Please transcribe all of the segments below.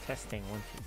Testing 1, 2, 3.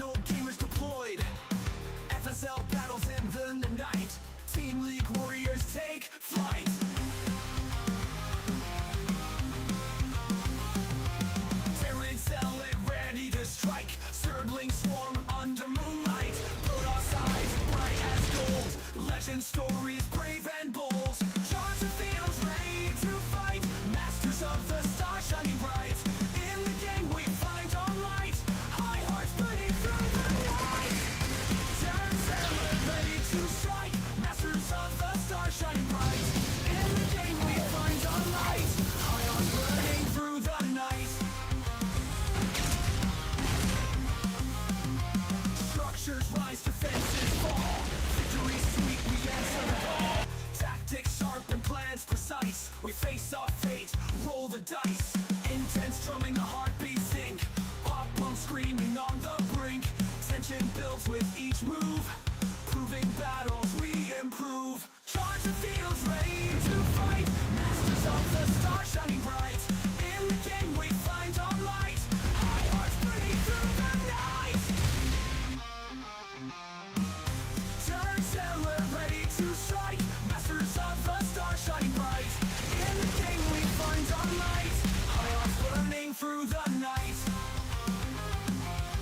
professional gamers deployed. FSL battles in the night. Team League warriors take flight. Terrans zealot ready to strike. Surgling swarm under moonlight. Protoss eyes bright as gold. Legend stories brave and bold. Charge the fields ready to fight. Masters of the star shining bright. In the game we find our light. High hearts burning through the night. Terrans zealot ready to strike. Masters of the star shining bright. In the game we find our light. High hearts burning through the night. Structures rise, defenses fall. Victory sweet, we answer the call. Tactics sharp and plans precise. We face our fate, roll the dice. Intense drumming, the heartbeat sink. Pop punk screaming on the brink. Tension builds with each move. Proving battles we improve. Charge the fields ready to fight. Masters of the star shining bright. In the game we find our light. High hearts burning through the night. Turn zealot ready to strike. Masters of the star shining bright. In the game we find our light. High hearts burning through the night. High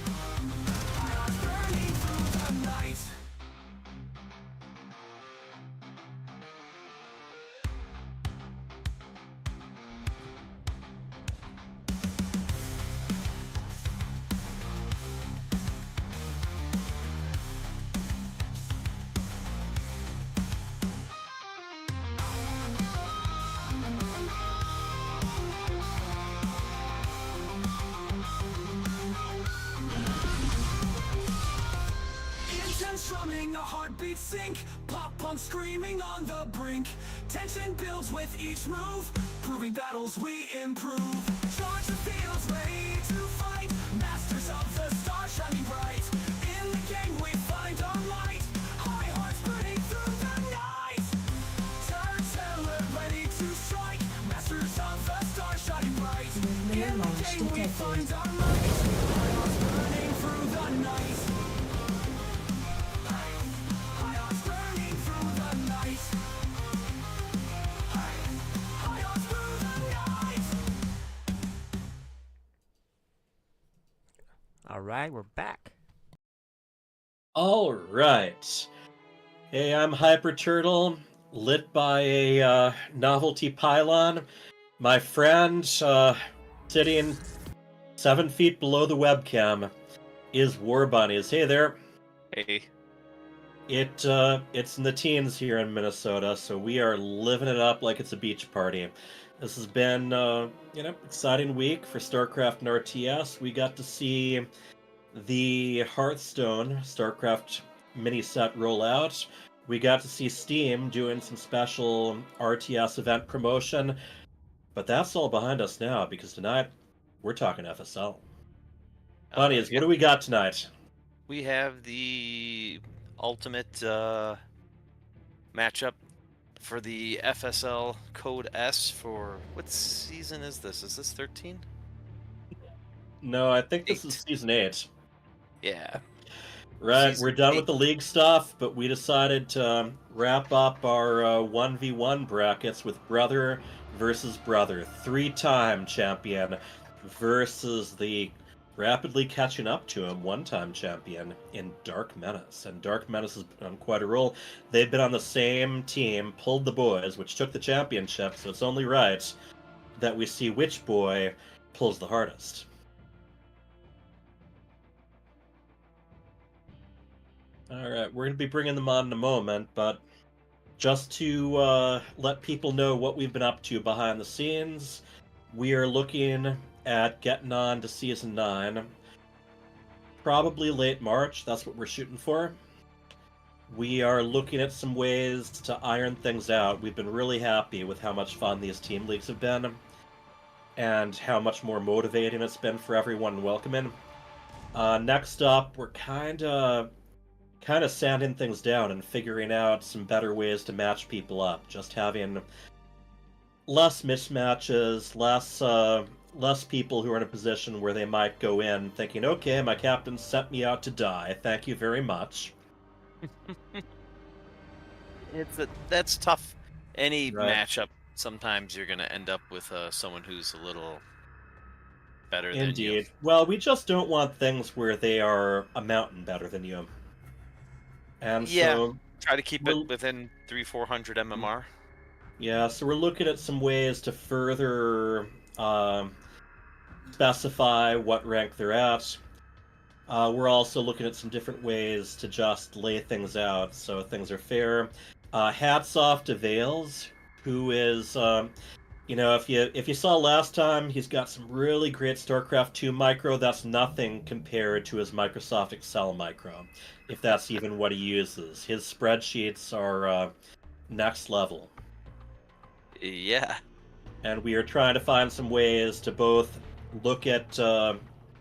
hearts burning through the night. Intense drumming, a heartbeat sink. Pop punk screaming on the brink. Tension builds with each move. Proving battles we improve. Charge the fields ready to fight. Masters of the star shining bright. In the game we find our light. High hearts burning through the night. Turn zealot ready to strike. Masters of the star shining bright. In the game we find our light. High hearts burning through the night. High hearts burning through the night. High hearts through the night. All right, we're back. All right. Hey, I'm Hyper Turtle, lit by a novelty pylon. My friend, sitting 7 feet below the webcam, is War Bunnies. Hey there. Hey. It's in the teens here in Minnesota, so we are living it up like it's a beach party. This has been, exciting week for StarCraft and RTS. We got to see the Hearthstone StarCraft mini set roll out. We got to see Steam doing some special RTS event promotion, but that's all behind us now because tonight we're talking FSL. Bunnies, what do we got tonight? We have the ultimate matchup for the FSL Code S for what season is this? Is this 13? No, I think this 8. is season 8. Yeah. Right, Season we're done 8. with the league stuff, but we decided to wrap up our 1v1 brackets with brother versus brother. 3-time champion versus the rapidly catching up to him one-time champion in DarkMenace. And DarkMenace has been on quite a roll. They've been on the same team, pulled the boys, which took the championship, so it's only right that we see which boy pulls the hardest. Alright, we're going to be bringing them on in a moment, but just to let people know what we've been up to behind the scenes, we are looking at getting on to Season 9. Probably late March, that's what we're shooting for. We are looking at some ways to iron things out. We've been really happy with how much fun these team leagues have been, and how much more motivating it's been for everyone and welcoming. Next up, we're kind of sanding things down and figuring out some better ways to match people up. Just having less mismatches, less people who are in a position where they might go in thinking, okay, my captain sent me out to die. Thank you very much. That's tough. Any Right. matchup, sometimes you're gonna end up with someone who's a little better than you. Indeed. Well, we just don't want things where they are a mountain better than you. And Yeah, so try to keep it we're within 300-400 MMR. yeah, so we're looking at some ways to further um, specify what rank they're at. We're also looking at some different ways to just lay things out so things are fair. Hats off to Vales, who is, if you saw last time, he's got some really great StarCraft 2 micro. That's nothing compared to his Microsoft Excel micro, if that's even what he uses. His spreadsheets are next level. Yeah. And we are trying to find some ways to both look at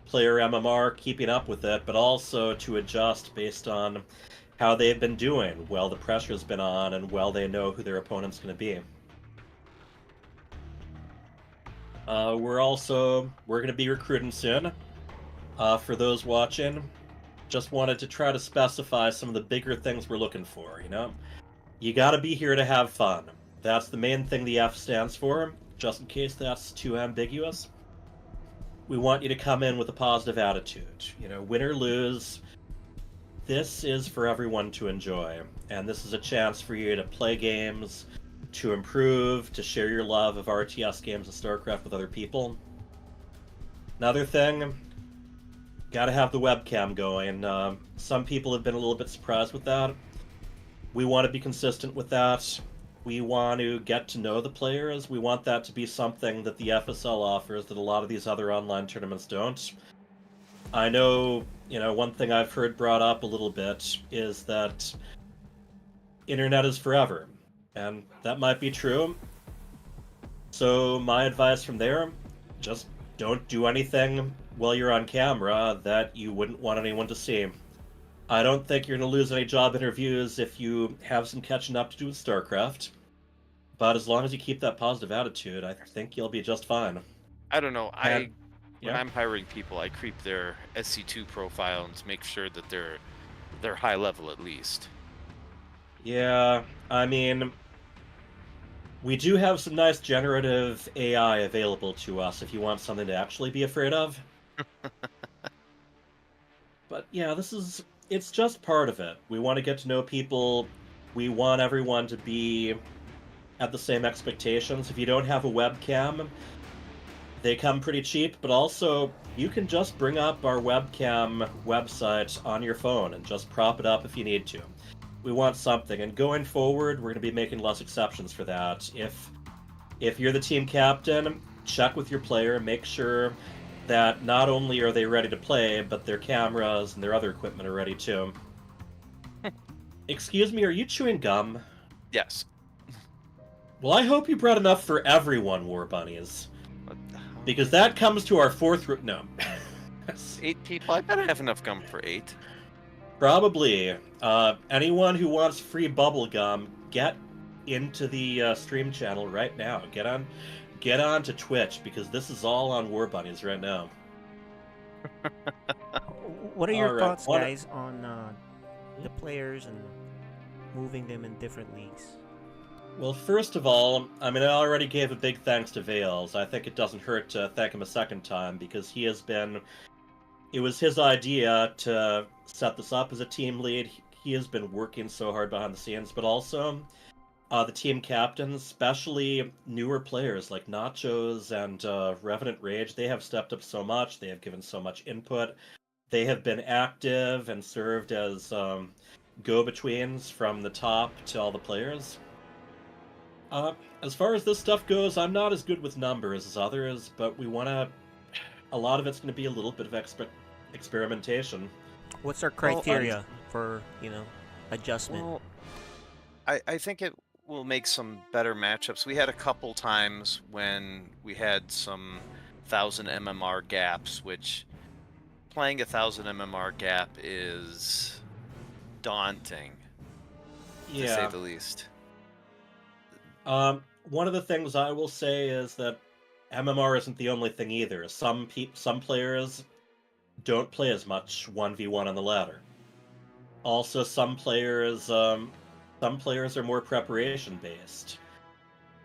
player MMR, keeping up with it, but also to adjust based on how they've been doing, well the pressure's been on, and well they know who their opponent's going to be. We're going to be recruiting soon. For those watching, just wanted to try to specify some of the bigger things we're looking for, You gotta be here to have fun. That's the main thing the F stands for, just in case that's too ambiguous. We want you to come in with a positive attitude. Win or lose, this is for everyone to enjoy. And this is a chance for you to play games, to improve, to share your love of RTS games and StarCraft with other people. Another thing, gotta have the webcam going. Some people have been a little bit surprised with that. We want to be consistent with that. We want to get to know the players. We want that to be something that the FSL offers that a lot of these other online tournaments don't. I know, one thing I've heard brought up a little bit is that internet is forever. And that might be true. So my advice from there, just don't do anything while you're on camera that you wouldn't want anyone to see. I don't think you're going to lose any job interviews if you have some catching up to do with StarCraft. But as long as you keep that positive attitude, I think you'll be just fine. I don't know. And When yeah, I'm hiring people, I creep their SC2 profile and make sure that they're high level at least. yeah. I mean, we do have some nice generative AI available to us if you want something to actually be afraid of. But yeah, it's just part of it. We want to get to know people. We want everyone to be at the same expectations. If you don't have a webcam, they come pretty cheap, but also you can just bring up our webcam website on your phone and just prop it up if you need to. We want something, and going forward, we're going to be making less exceptions for that. If you're the team captain, check with your player, make sure that not only are they ready to play, but their cameras and their other equipment are ready too. Excuse me, are you chewing gum? Yes. Well, I hope you brought enough for everyone, War Bunnies. What the hell? Because that comes to our fourth... No. 8 people? I bet I have enough gum for 8. Probably. Anyone who wants free bubble gum, get into the stream channel right now. Get on to Twitch, because this is all on War Bunnies right now. What are your Alright, thoughts, guys, on the players and moving them in different leagues? Well, first of all, I already gave a big thanks to Vales. I think it doesn't hurt to thank him a second time, because he has been... It was his idea to set this up as a team lead. He has been working so hard behind the scenes, but also the team captains, especially newer players like Nachos and Revenant Rage, they have stepped up so much. They have given so much input. They have been active and served as go-betweens from the top to all the players. As far as this stuff goes, I'm not as good with numbers as others, but we want to... A lot of it's going to be a little bit of experimentation. What's our criteria for, adjustment? Well, I think it will make some better matchups. We had a couple times when we had some 1,000 MMR gaps, which playing 1,000 MMR gap is daunting, to say the least. One of the things I will say is that MMR isn't the only thing either. Some players don't play as much 1v1 on the ladder. Also, some players are more preparation based.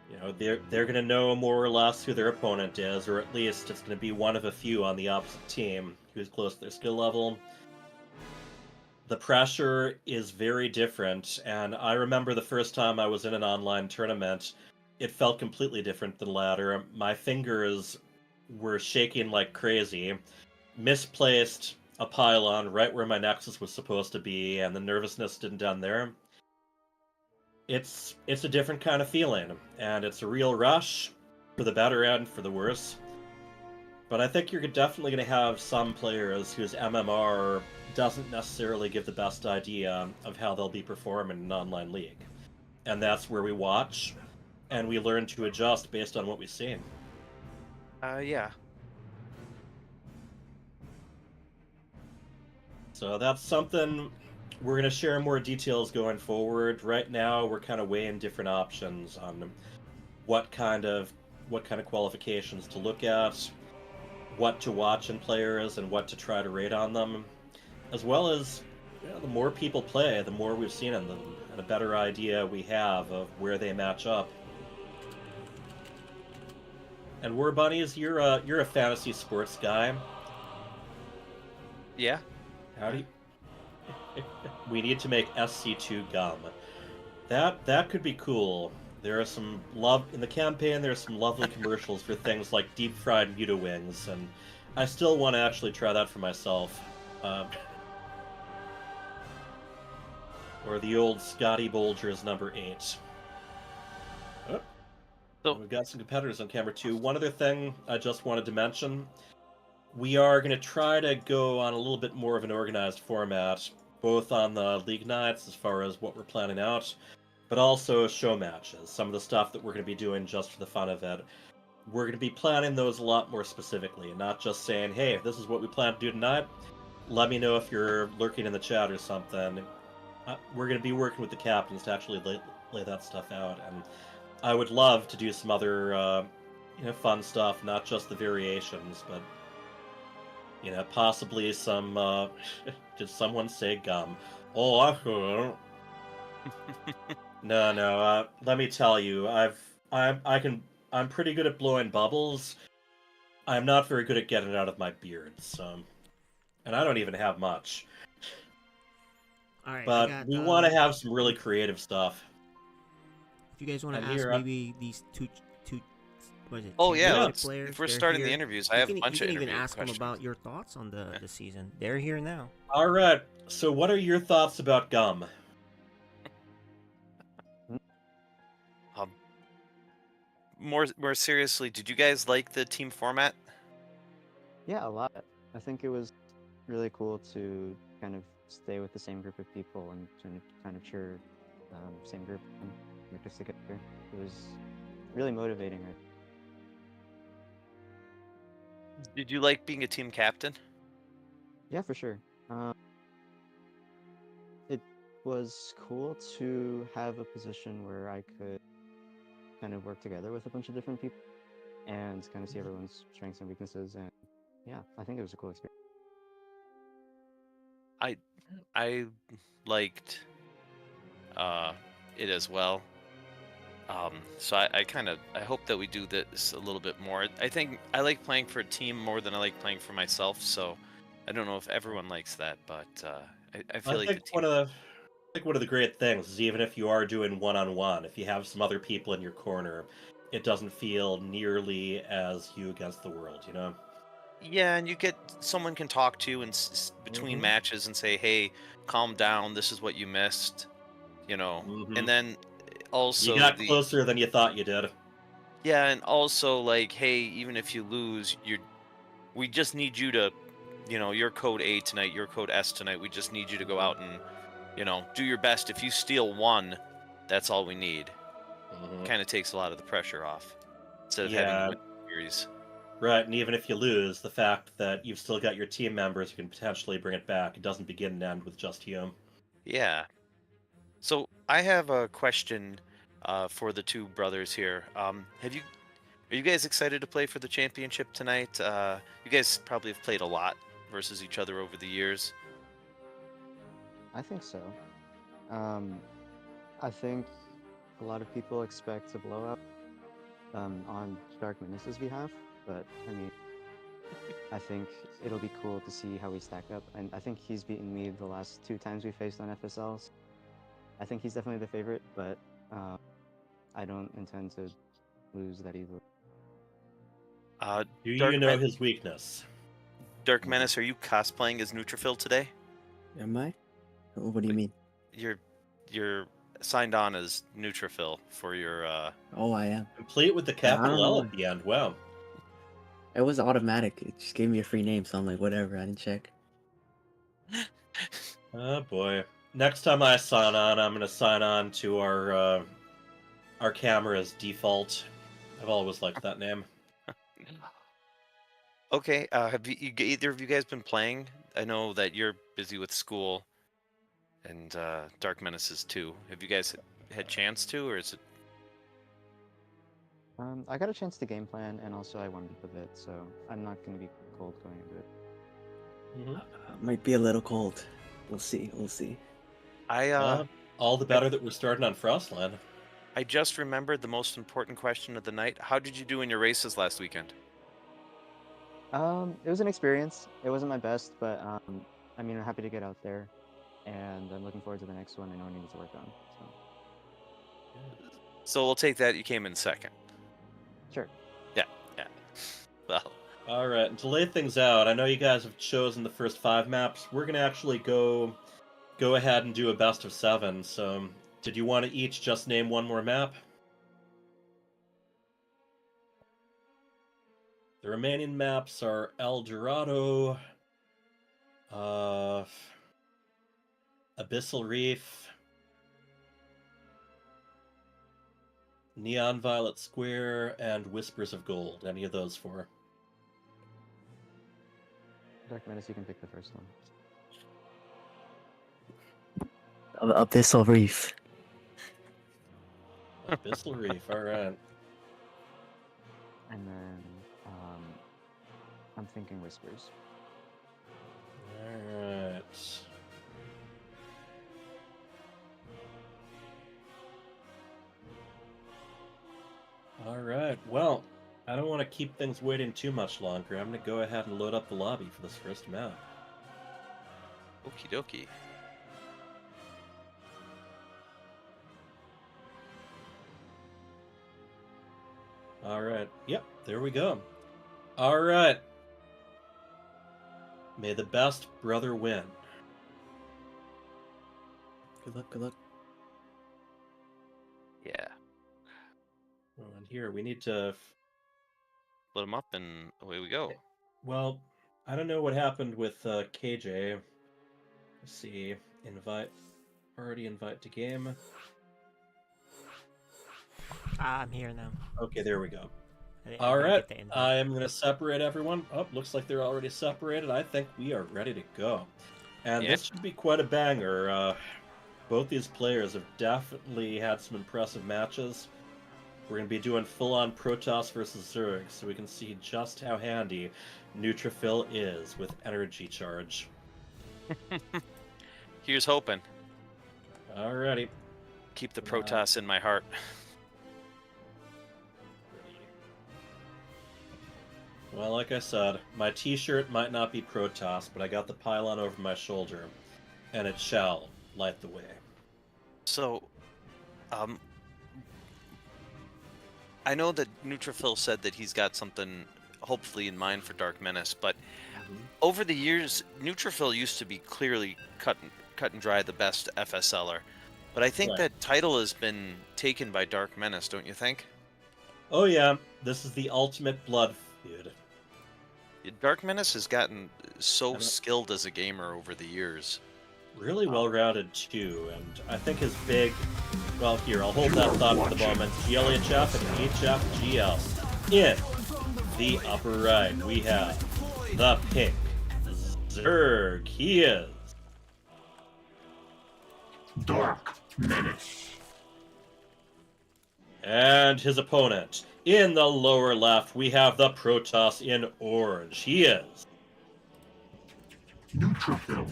You know, they're going to know more or less who their opponent is, or at least it's going to be one of a few on the opposite team who's close to their skill level. The pressure is very different, and I remember the first time I was in an online tournament, it felt completely different than ladder. My fingers were shaking like crazy, misplaced a pylon right where my nexus was supposed to be, and the nervousness didn't end there. It's a different kind of feeling, and it's a real rush, for the better and for the worse. But I think you're definitely going to have some players whose MMR doesn't necessarily give the best idea of how they'll be performing in an online league. And that's where we watch, and we learn to adjust based on what we've seen. Yeah. So that's something we're going to share more details going forward. Right now, we're kind of weighing different options on what kind of qualifications to look at, what to watch in players, and what to try to rate on them, as well as, you know, the more people play, the more we've seen in them, and a better idea we have of where they match up. And War Bunnies, you're a fantasy sports guy. Yeah. How do you... We need to make SC2 gum. That could be cool. There are some in the campaign. There are some lovely commercials for things like deep fried Muta wings, and I still want to actually try that for myself. Or the old Scotty Bolger's number 8. Oh, So we've got some competitors on camera too. One other thing I just wanted to mention: we are going to try to go on a little bit more of an organized format, both on the league nights as far as what we're planning out, but also show matches. Some of the stuff that we're going to be doing just for the fun of it. We're going to be planning those a lot more specifically, not just saying, hey, this is what we plan to do tonight. Let me know if you're lurking in the chat or something. We're going to be working with the captains to actually lay that stuff out, and I would love to do some other fun stuff, not just the variations, but possibly some. Did someone say gum? Oh, I heard. No. Let me tell you, I'm pretty good at blowing bubbles. I'm not very good at getting it out of my beard, so, and I don't even have much. All right, But we want to have some really creative stuff. If you guys want to And ask here, maybe these two, what is it? Oh two yeah, championship let's- players, if we're they're starting the here. interviews, I have a bunch you of can even interview ask them questions. about your thoughts on the season. They're here now. All right. So, what are your thoughts about gum? More seriously, did you guys like the team format? Yeah, a lot. I think it was really cool to kind of stay with the same group of people and to kind of cheer same group and work us together. It was really motivating. Did you like being a team captain? Yeah, for sure. It was cool to have a position where I could kind of work together with a bunch of different people and kind of see everyone's strengths and weaknesses. And yeah, I think it was a cool experience. I liked it as well. So I hope that we do this a little bit more. I think I like playing for a team more than I like playing for myself. So I don't know if everyone likes that, but I feel like the team. I think one of the great things is, even if you are doing one-on-one, if you have some other people in your corner, it doesn't feel nearly as you against the world, you know? Yeah, and you get someone can talk to you between Mhm. matches and say, "Hey, calm down. This is what you missed," Mhm. And then You also got closer than you thought you did. yeah, and also like, hey, even if you lose, we just need you to, you're code A tonight, you're code S tonight. We just need you to go out and, do your best. If you steal one, that's all we need. Mhm. Kind of takes a lot of the pressure off instead of having to Yeah, win the series. right. And even if you lose, the fact that you've still got your team members who can potentially bring it back, it doesn't begin and end with just you. Yeah. So I have a question for the two brothers here. Are you guys excited to play for the championship tonight? You guys probably have played a lot versus each other over the years. I think so. I think a lot of people expect a blowout on DarkMenace's behalf, but I mean, I think it'll be cool to see how we stack up. And I think he's beaten me the last 2 times we faced on FSLs. I think he's definitely the favorite, but I don't intend to lose that easily. Do Dark you know Men- his weakness? DarkMenace, are you cosplaying as Neutrophil today? Am I? What do you mean? You're signed on as Neutrophil for your. Oh, I am. Complete with the Yeah, I don't capital L know. at the end. Wow. It was automatic. It just gave me a free name, so I'm like, whatever. I didn't check. Oh boy. Next time I sign on, I'm gonna sign on to our camera's default. I've always liked that name. Okay. Have either of you guys been playing? I know that you're busy with school, and DarkMenace is too. Have you guys had chance to, or is it? I got a chance to game plan, and also I warmed up a bit, so I'm not going to be cold going into it. Might be a little cold. We'll see. We'll see. All the better that we're starting on Frostland. I just remembered the most important question of the night. How did you do in your races last weekend? It was an experience. It wasn't my best, but I mean, I'm happy to get out there, and I'm looking forward to the next one. I know I need to work on. So So we'll take that you came in second. sure. Yeah. Well, All right, and to lay things out, I know you guys have chosen the first 5 maps. We're gonna actually go ahead and do a best of 7. So, did you want to each just name one more map? The remaining maps are El Dorado, Abyssal Reef, Neon Violet Square, and Whispers of Gold. Any of those 4? DarkMenace, you can pick the first one. Abyssal Reef. Abyssal Reef, alright. And then I'm thinking Whispers. Alright. Alright, well, I don't want to keep things waiting too much longer. I'm going to go ahead and load up the lobby for this first map. okie dokie. Alright, yep, there we go. Alright. May the best brother win. Good luck. Good luck. Yeah. Oh, and here, we need to... Split them up and away we go. Well, I don't know what happened with KJ. Let's see. Party invite to game. I'm here now. Okay, there we go. I All didn't right, get the invite. I am going to separate everyone. Oh, looks like they're already separated. I think we are ready to go. And Yeah. this should be quite a banger. Both these players have definitely had some impressive matches. We're going to be doing full-on Protoss versus Zerg, so we can see just how handy Neutrophil is with energy charge. Here's hoping. Alrighty. Keep the Protoss in my heart. Well, like I said, my t-shirt might not be Protoss, but I got the pylon over my shoulder, and it shall light the way. So, I know that Neutrophil said that he's got something hopefully in mind for DarkMenace, but over the years, Neutrophil used to be clearly cut and dry the best FSLer. But I think Right. that title has been taken by DarkMenace, don't you think? Oh yeah, this is the ultimate blood feud. DarkMenace has gotten so I don't- skilled as a gamer over the years. Really well-rounded too, and I think his big... Well, here, I'll hold that thought for the moment. GLHF and HFGL. In the upper right, we have the pink Zerg. He is And his opponent. In the lower left, we have the Protoss in orange. He is Neutrophil.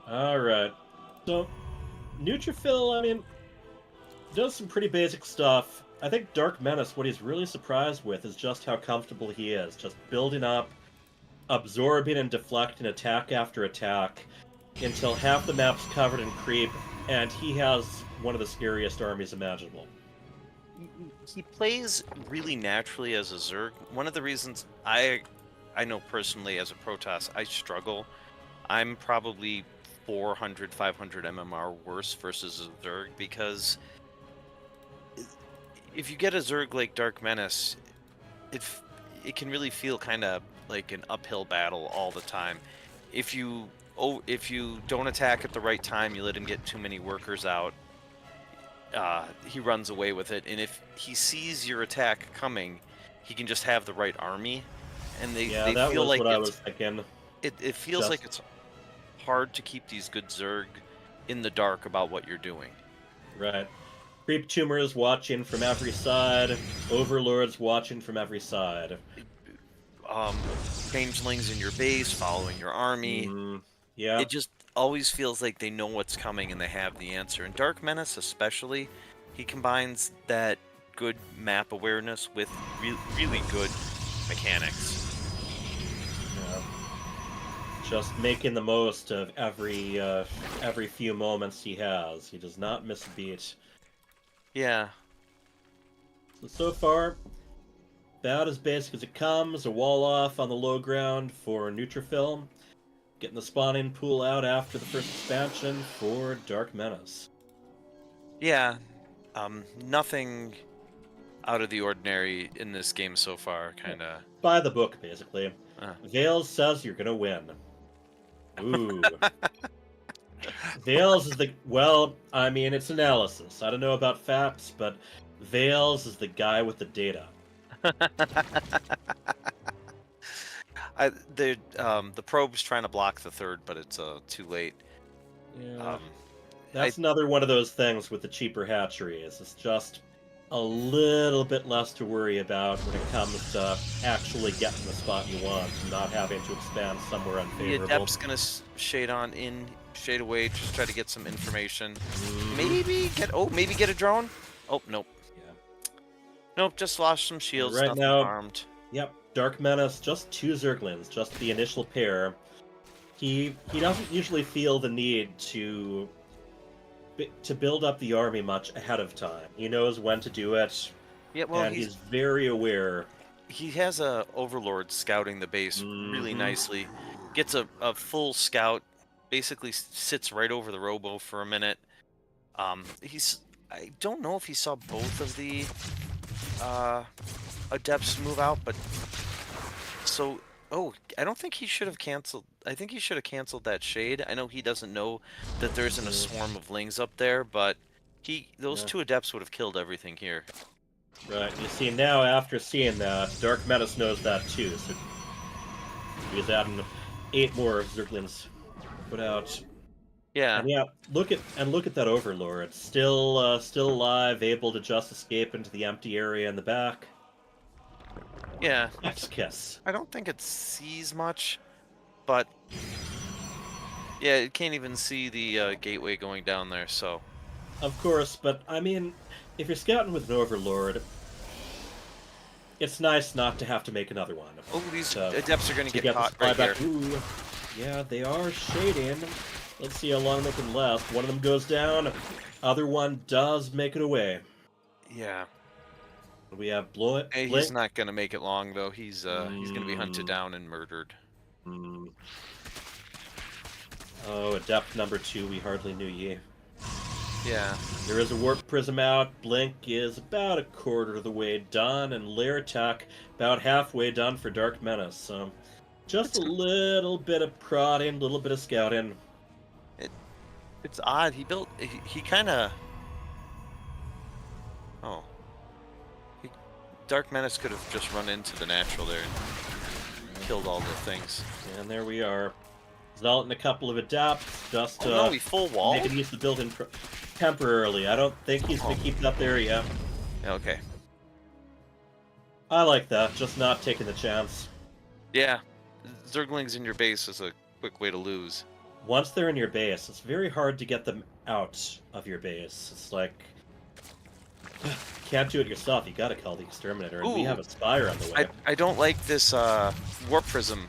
Alright. So, Neutrophil, I mean, does some pretty basic stuff. I think DarkMenace, what he's really surprised with is just how comfortable he is. Just building up, absorbing and deflecting attack after attack until half the map's covered in creep, and he has one of the scariest armies imaginable. He plays really naturally as a Zerg. One of the reasons I know personally as a Protoss, I struggle. I'm probably 400, 500 MMR worse versus a Zerg because if you get a Zerg like DarkMenace, it can really feel kind of like an uphill battle all the time. If you don't attack at the right time, you let him get too many workers out. He runs away with it, and if he sees your attack coming, he can just have the right army, and they that feel was like what I was thinking. it feels like it's hard to keep these good Zerg in the dark about what you're doing. Right. Creep tumors watching from every side. Overlords watching from every side. Changelings in your base following your army. Yeah. It just always feels like they know what's coming and they have the answer. And DarkMenace especially, he combines that good map awareness with really good mechanics. Yeah. Just making the most of every few moments he has. He does not miss a beat. Yeah. So far, about as basic as it comes. A wall off on the low ground for Neutrophil. Getting the spawning pool out after the first expansion for DarkMenace. Yeah. Nothing out of the ordinary in this game so far, kind of. By the book, basically. Vales says you're gonna win. Ooh. Vales is the... Well, I mean, it's analysis. I don't know about facts, but Vales is the guy with the data. The probe's trying to block the third, but it's too late. Yeah. That's another one of those things with the cheaper hatcheries. It's just a little bit less to worry about when it comes to actually getting the spot you want and not having to expand somewhere unfavorable. The Adept's gonna shade away, just try to get some information. Maybe get a drone. Oh nope. Yeah. Nope, just lost some shields. Right nothing now, harmed. Yep, DarkMenace, just 2 Zerglings, just the initial pair. He doesn't usually feel the need to build up the army much ahead of time. He knows when to do it, Yeah, well, and he's very aware. He has a Overlord scouting the base really nicely. Gets a full scout, basically sits right over the robo for a minute. I don't know if he saw both of the Adepts move out, but I don't think he should have canceled. I think he should have canceled that shade. I know he doesn't know that there isn't a swarm of lings up there, but those 2 Adepts would have killed everything here. Right, you see now, after seeing that, DarkMenace knows that too, so he's adding 8 more Zerglings put out. Yeah. And yeah, look at that Overlord. Still alive, able to just escape into the empty area in the back. Yeah. Next kiss. I don't think it sees much, but yeah, it can't even see the gateway going down there, so. Of course, but I mean, if you're scouting with an Overlord, it's nice not to have to make another one. Oh, these Adepts are going to get caught right back. here. Ooh. Yeah, they are shading. Let's see how long they can last. One of them goes down. Other one does make it away. Yeah. We have Blink. Hey, he's not going to make it long, though. He's going to be hunted down and murdered. Oh, Adept number 2, we hardly knew ye. Yeah. There is a Warp Prism out. Blink is about a quarter of the way done, and Lair Attack about halfway done for DarkMenace. So just a little bit of prodding, a little bit of scouting. It's odd. He kind of... Oh. DarkMenace could have just run into the natural there and killed all the things. And there we are. Zealot and a couple of adapts, just Oh no, he full wall. making use of the built-in temporarily. I don't think he's going to keep that there yet. Okay. I like that, just not taking the chance. Yeah, Zerglings in your base is a quick way to lose. Once they're in your base, it's very hard to get them out of your base. It's like, can't do it yourself. You gotta call the Exterminator, and we Ooh. have a Spire on the way. I don't like this Warp Prism.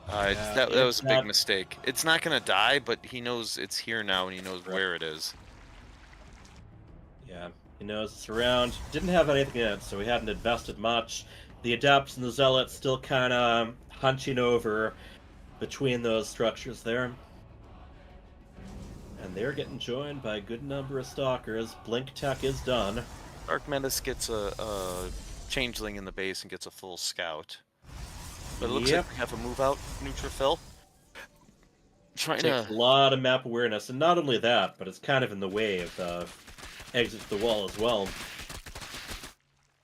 That was a big mistake. It's not gonna die, but he knows it's here now, and he knows where it is. Yeah, he knows it's around. Didn't have anything in it, so we hadn't invested much. The Adepts and the Zealots still kind of hunching over between those structures there. And they're getting joined by a good number of Stalkers. Blink Tech is done. DarkMenace gets a Changeling in the base and gets a full Scout. But it looks Yep. like we have a move out, Neutrophil. Trying Takes to... a lot of map awareness, and not only that, but it's kind of in the way of exit to the wall as well.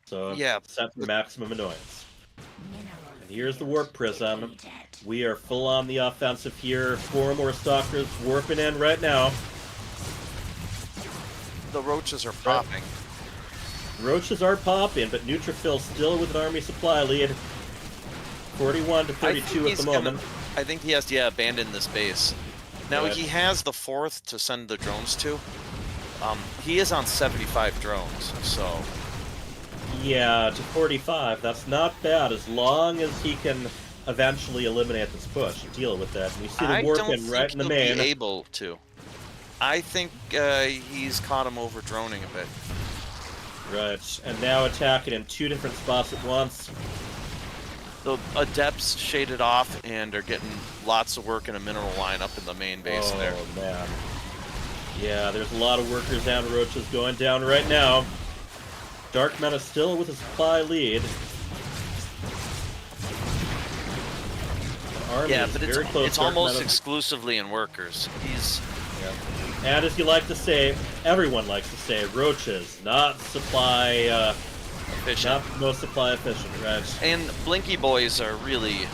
So Yeah. set for maximum annoyance. And here's the Warp Prism. We are full on the offensive here. 4 more Stalkers warping in right now. The roaches are popping. Roaches are popping, but Neutrophil still with an army supply lead. 41 to 32 at the moment. I think he has to abandon this base. Now Right. he has the 4th to send the drones to. He is on 75 drones, so... Yeah, to 45. That's not bad, as long as he can eventually eliminate this push and deal with that. And you see the warping right in the main. I don't think he'll be able to. I think he's caught him over droning a bit. Right, and now attacking in 2 different spots at once. The Adepts shaded off and are getting lots of work in a mineral line up in the main base there. Oh, man. Yeah, there's a lot of workers and roaches going down right now. DarkMenace still with a supply lead. The army Yeah, is but very close it's to almost DarkMenace. exclusively in workers. He's... Yeah. And as you like to say, everyone likes to say, roaches, not supply, efficient. not most supply efficient, right? And Blinky Boys are really...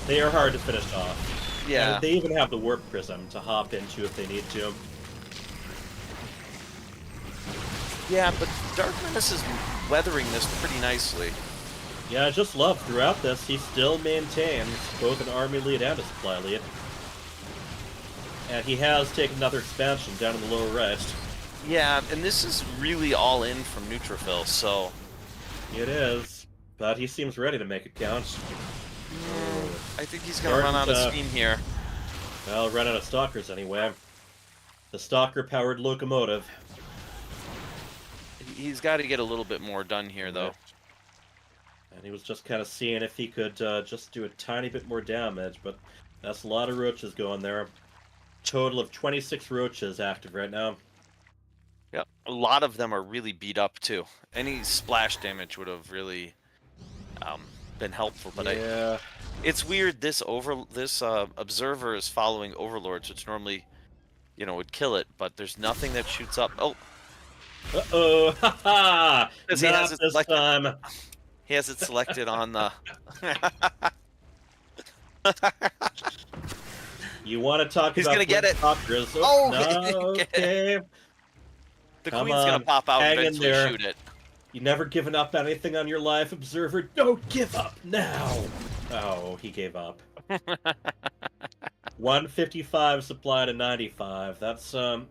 They are hard to finish off. Yeah. And they even have the Warp Prism to hop into if they need to. Yeah, but DarkMenace is weathering this pretty nicely. Yeah, I just love throughout this, he still maintains both an army lead and a supply lead. And he has taken another expansion down in the lower right. Yeah, and this is really all in from Neutrophil, so... It is, but he seems ready to make it count. I think he's gonna run out of steam here. Well, run out of Stalkers anyway. The Stalker-powered locomotive. He's got to get a little bit more done here, though. And he was just kind of seeing if he could just do a tiny bit more damage, but that's a lot of roaches going there. Total of 26 roaches active right now. Yep, a lot of them are really beat up, too. Any splash damage would have really been helpful, but yeah. It's weird, this Observer is following Overlords, which normally, you know, would kill it, but there's nothing that shoots up. Oh! Uh-oh! Ha-ha! Because he has Not it this selected. time! He has it selected on the... You want to talk He's about gonna get it. Stalkers. Oh, no, get it. okay. The Come Queen's gonna on, pop out hang and in eventually there. shoot it. You never given up anything on your life, Observer. Don't give up now! Oh, he gave up. 155 supply to 95. That's a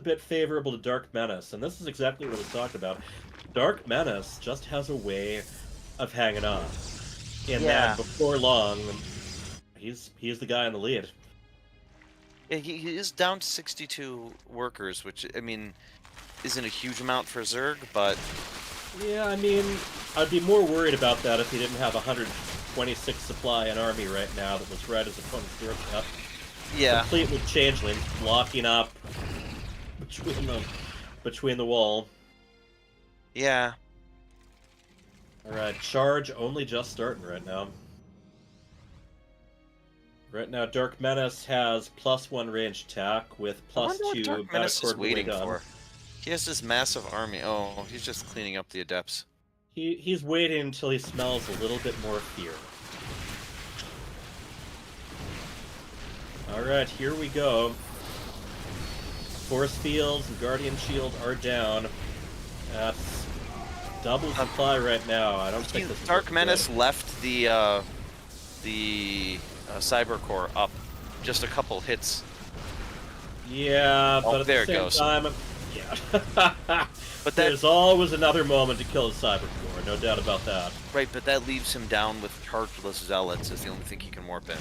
bit favorable to DarkMenace, and this is exactly what I was talking about. DarkMenace just has a way of hanging on. And Yeah. then before long, he's the guy in the lead. Yeah, he is down to 62 workers, which, I mean, isn't a huge amount for Zerg, but... Yeah, I mean, I'd be more worried about that if he didn't have 126 supply in army right now that was right as opponent's doorstep. Yeah. Complete with changelings blocking up between the wall. Yeah. Alright, charge only just starting right now. Right now, DarkMenace has +1 range attack with I wonder +2 what DarkMenace is backcourt waiting gun. for. He has this massive army. Oh, he's just cleaning up the Adepts. He's waiting until he smells a little bit more fear. Alright, here we go. Force fields and Guardian Shield are down. That's double supply right now. I don't think this is looking DarkMenace good. left the Cyber Core up just a couple hits. Yeah, Oh, but at there the it same goes. time, yeah. But there's always another moment to kill a Cyber Core, no doubt about that. Right, but that leaves him down with chargeless zealots is the only thing he can warp in.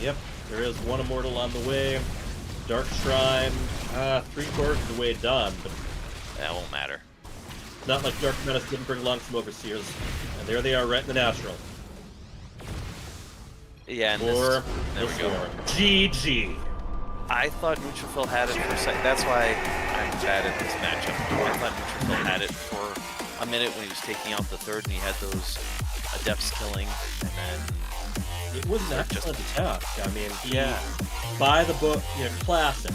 Yep, there is one immortal on the way. Dark Shrine, 3/4 of the way done, but That won't matter. it's not like DarkMenace didn't bring along some Overseers. And there they are, right in the natural. Yeah, and Or there we go. GG. I thought Neutrophil had it for a second. That's why I'm bad at this matchup. I thought Neutrophil had it for a minute when he was taking out the third and he had those Adepts killing, and then It was an excellent attack. I mean, Yeah. by the book, classic.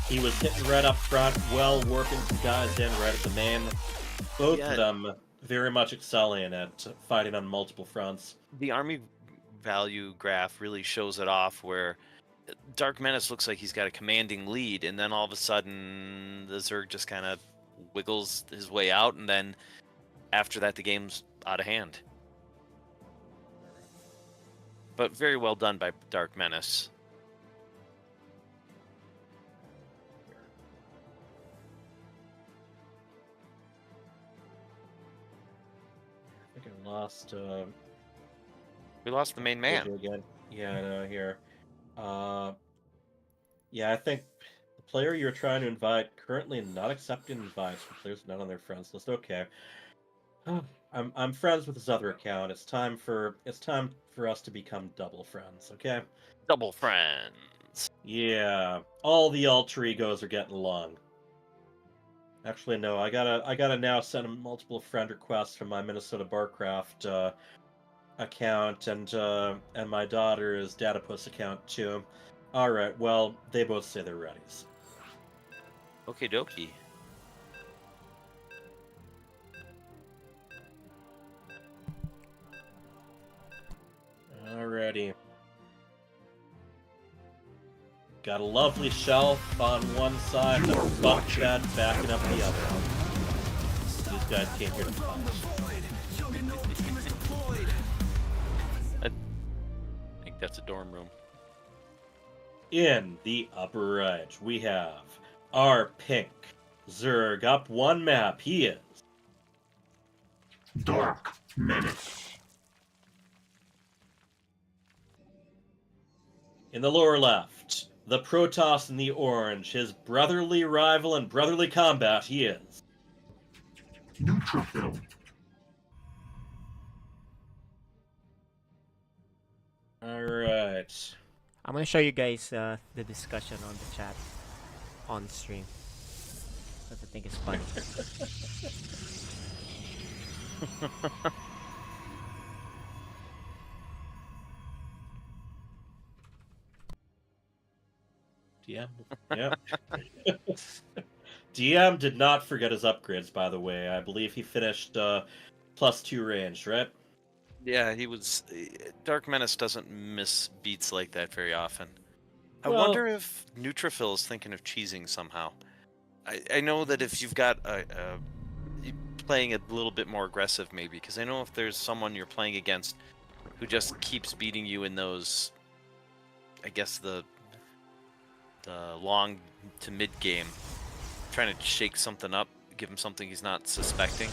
He was hitting right up front, well, warping some guys in right at the main. Both Yeah. of them very much excelling at fighting on multiple fronts. the army value graph really shows it off where DarkMenace looks like he's got a commanding lead, and then all of a sudden the Zerg just kind of wiggles his way out, and then after that the game's out of hand. But very well done by DarkMenace. I think I lost. We lost the main man. Again. Yeah, I know here. Yeah, I think the player you're trying to invite currently not accepting invites from players not on their friends list. Okay. I'm friends with this other account. It's time for us to become double friends, okay? Double friends. Yeah. All the alter egos are getting along. Actually, no, I gotta now send him multiple friend requests from my Minnesota Barcraft account and my daughter's Datapus account too. Alright, well, they both say they're ready. Okie dokie. Alrighty. Got a lovely shelf on one side and a bunk bed backing up the other. These guys came here to fight. I think that's a dorm room. In the upper right, we have our pink Zerg up one map. He is DarkMenace. in the lower left, the Protoss in the orange, his brotherly rival in brotherly combat. He is Neutrophil. all right. I'm gonna show you guys the discussion on the chat on stream. That I think is funny. DM. Yeah. DM did not forget his upgrades, by the way. I believe he finished +2 range, right? Yeah, he was. DarkMenace doesn't miss beats like that very often. I Well- wonder if Neutrophil is thinking of cheesing somehow. I know that if you've got you playing a little bit more aggressive, maybe, because I know if there's someone you're playing against who just keeps beating you in those, I guess the long to mid game, trying to shake something up, give him something he's not suspecting.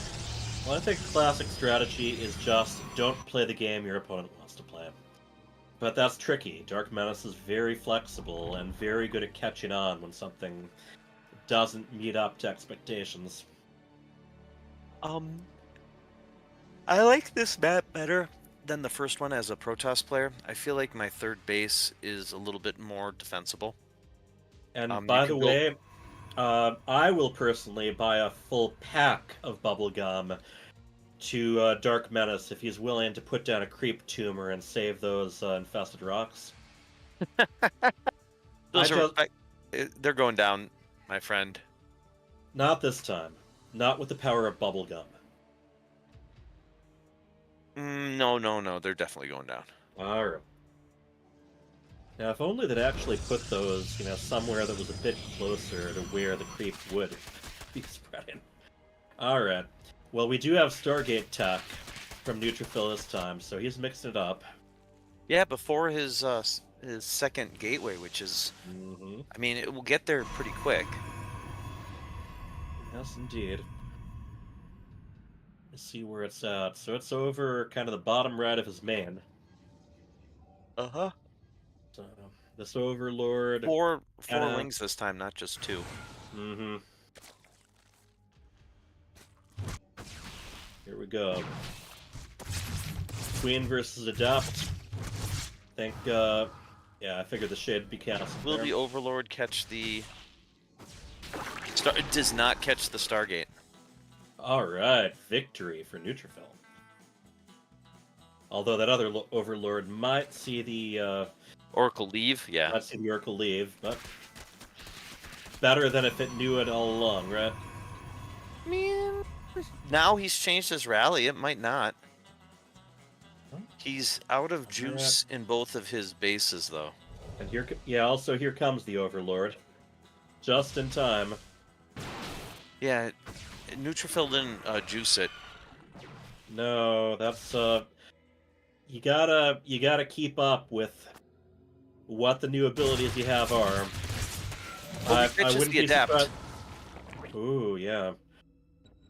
Well, I think classic strategy is just don't play the game your opponent wants to play. But that's tricky. DarkMenace is very flexible and very good at catching on when something doesn't meet up to expectations. I like this map better than the first one as a Protoss player. I feel like my third base is a little bit more defensible. And You by can the way, I will personally buy a full pack of bubblegum to DarkMenace if he's willing to put down a creep tumor and save those infested rocks. Those I are, just- they're going down, my friend. Not this time. Not with the power of bubblegum. No, they're definitely going down. Alright. Now, if only they'd actually put those, you know, somewhere that was a bit closer to where the creep would be spreading. Alright. Well, we do have Stargate tech from Neutrophil this time, so he's mixing it up. Yeah, before his second gateway, which is, Mm-hmm. I mean, it will get there pretty quick. Yes, indeed. Let's see where it's at. So it's over kind of the bottom right of his main. Uh-huh. So this Overlord. Four kinda- wings this time, not just 2. Mm-hmm. Here we go. Queen versus Adept. Think, yeah, I figured the shade would be cast. Will there. the Overlord catch the... It does not catch the Stargate. Alright, victory for Neutrophil. Although that other Overlord might see the, Oracle leave? Yeah. might see the Oracle leave, but... better than if it knew it all along, right? I mean, now he's changed his rally. It might not. He's out of juice in both of his bases, though. And here, yeah, also here comes the Overlord. Just in time. Yeah, Neutrophil didn't juice it. No, that's you gotta keep up with what the new abilities you have are. Well, he catches the Adept. surprised. Ooh, yeah.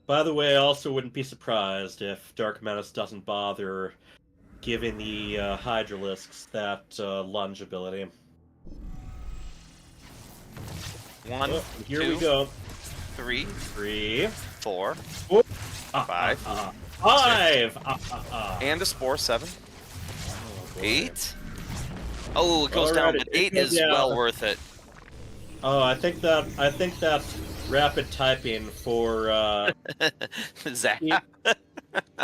By the way, I also wouldn't be surprised if DarkMenace doesn't bother giving the Hydralisks that lunge ability. 1, Oh, here 2, we go. 3, 3, 4, Five. 5, and a Spore, 7, Oh, boy. 8. Oh, it goes down, Alright, but it 8 goes is down. well worth it. Oh, I think that's rapid typing for Zap.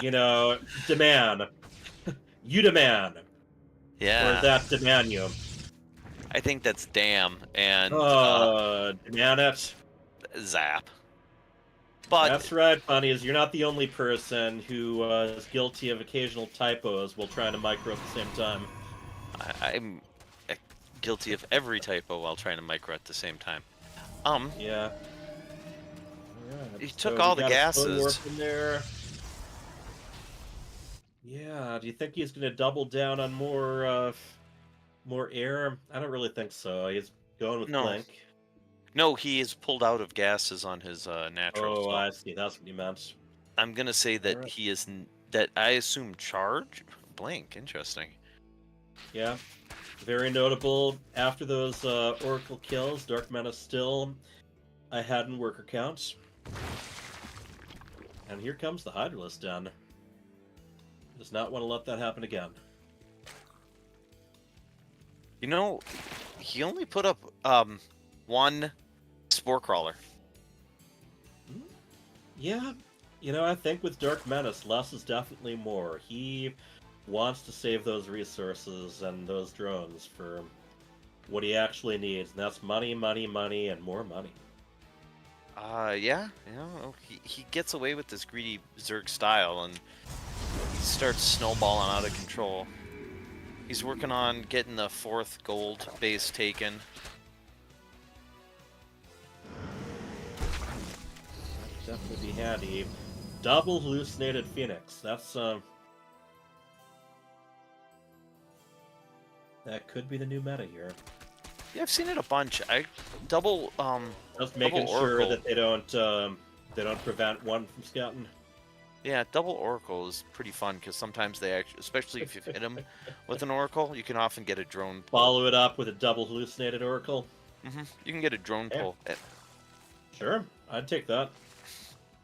you know, demand. You demand. Yeah. Or that demand you. I think that's damn and Demand it. zap. But That's right, bunnies. You're not the only person who is guilty of occasional typos while trying to micro at the same time. I'm guilty of every typo while trying to micro at the same time. Yeah. Alright, He so took we all the got a slow gases. warp in there. Yeah, do you think he's going to double down on more air? I don't really think so. He's going with No. Blink. No, he is pulled out of gases on his natural. Oh, so I see. That's what you meant. I'm gonna say that Alright. he is that I assume charge blink. Interesting. Yeah. Very notable. After those Oracle kills, DarkMenace still ahead in worker counts. And here comes the Hydralisk down. Does not want to let that happen again. You know, he only put up one Spore Crawler. Yeah, you know, I think with DarkMenace, less is definitely more. He wants to save those resources and those drones for what he actually needs, and that's money, money, money, and more money. Yeah, you know, he gets away with this greedy Zerg style and he starts snowballing out of control. He's working on getting the 4th gold base taken. That'd definitely be handy. Double hallucinated Phoenix. That's that could be the new meta here. Yeah, I've seen it a bunch. Double Just making double sure Oracle. that they don't prevent one from scouting. Yeah, double Oracle is pretty fun because sometimes they actually, especially if you hit them with an Oracle, you can often get a drone pull. Follow it up with a double hallucinated Oracle. You can get a drone Yeah. pull. Sure, I'd take that.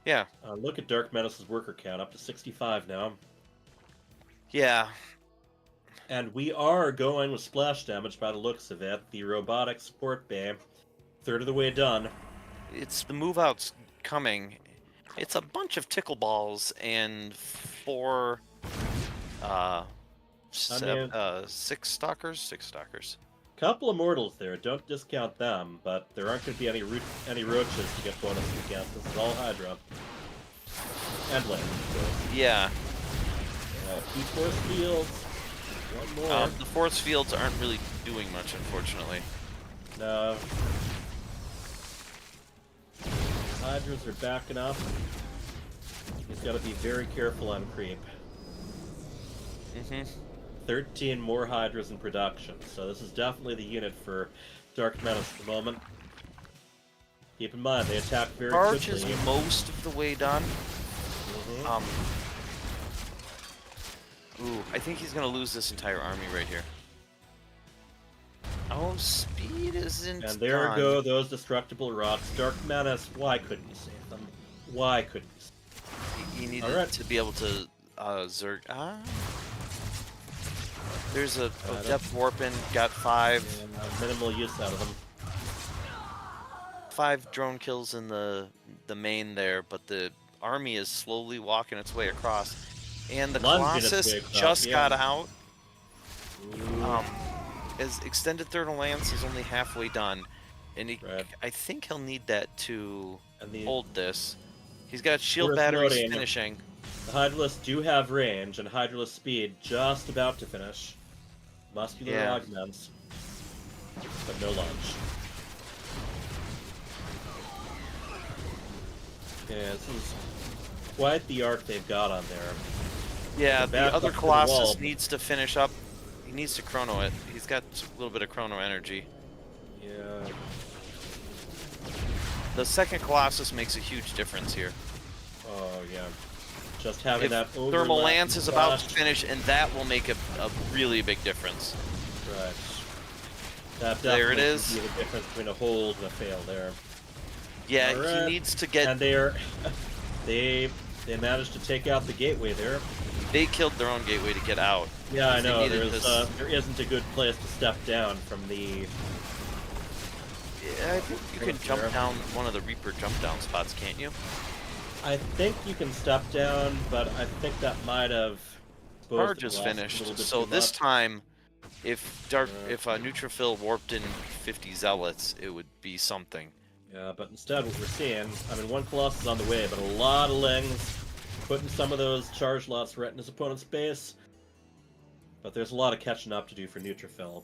Yeah, Look at DarkMenace's worker count, up to 65 now. yeah. And we are going with splash damage by the looks of it. The robotic support bay, third of the way done. It's the move out's coming. It's a bunch of tickle balls and 4 6 stalkers. 6 stalkers. Couple of mortals there, don't discount them, but there aren't going to be any roaches to get bonuses against. This is all Hydra. And land, of course. Yeah. Keep force fields. One more. The force fields aren't really doing much, unfortunately. No. Hydras are backing up. He's got to be very careful on creep. 13 more Hydras in production, so this is definitely the unit for DarkMenace at the moment. Keep in mind, they attack very Charge quickly. is most of the way done. Ooh, I think he's gonna lose this entire army right here. Oh, speed isn't And there done. go those destructible rots. DarkMenace, why couldn't you save them? Why couldn't you save them? He needed Alright. to be able to Zerg. There's a depth warping. Got 5. And, minimal use out of them. 5 drone kills in the main there, but the army is slowly walking its way across, and the Lunging its Colossus way across, just yeah. got out. Ooh. His extended thermal lance is only halfway done, and Right. I think he'll need that to And the hold this. He's got shield Worth batteries noting. finishing. Hydralists do have range, and Hydralist speed just about to finish. Muscular Yeah. augments, but no launch. Yeah, this is quite the arc they've got on there. Yeah, The back the other up to the wall. Colossus needs to finish up. He needs to chrono it. He's got a little bit of chrono energy. Yeah. The second Colossus makes a huge difference here. Oh, yeah. Just having If that Thermal overlap Lance is about to flash. finish, and that will make a really big difference. Right. That There it definitely is. can be the difference between a hold and a fail there. Yeah, Alright. he needs to get. And they managed to take out the gateway there. They killed their own gateway to get out. Yeah, I They know. needed There's this- there isn't a good place to step down from the. Yeah, I think you can jump There. down one of the Reaper jump down spots, can't you? I think you can step down, but I think that might have. Charge is finished. So this time, if Neutrophil warped in 50 zealots, it would be something. Yeah, but instead what we're seeing, I mean, one Colossus is on the way, but a lot of Lings putting some of those charge lots right in his opponent's base. But there's a lot of catching up to do for Neutrophil.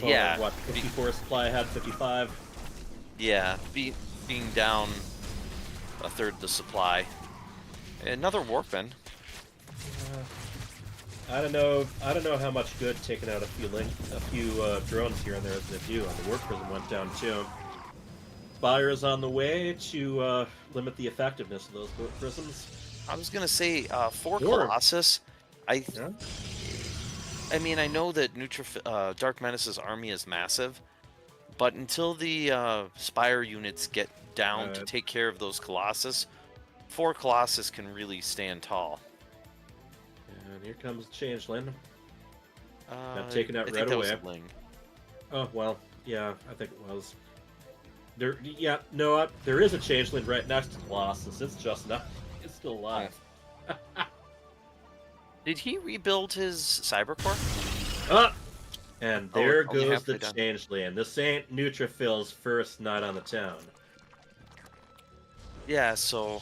Yeah. What, 54 supply ahead, 55? Yeah, being down a third the supply. Another warpin. I don't know how much good taking out a few drones here and there as they do. The Warp Prism went down too. Spire is on the way to limit the effectiveness of those Warp Prisms. I was gonna say 4 Sure. Colossus. Yeah. I mean, I know that DarkMenace's army is massive, but until the Spire units get down to take care of those Colossus, 4 Colossus can really stand tall. And here comes Changeling. Got taken out I right think that away. was a Ling. Oh, well, yeah, I think it was. There is a Changeling right next to Colossus. It's just not. It's still alive. Did he rebuild his Cybercore? Ah! And there only goes halfway the done. Changeling. This ain't Neutrophil's first night on the town. Yeah, so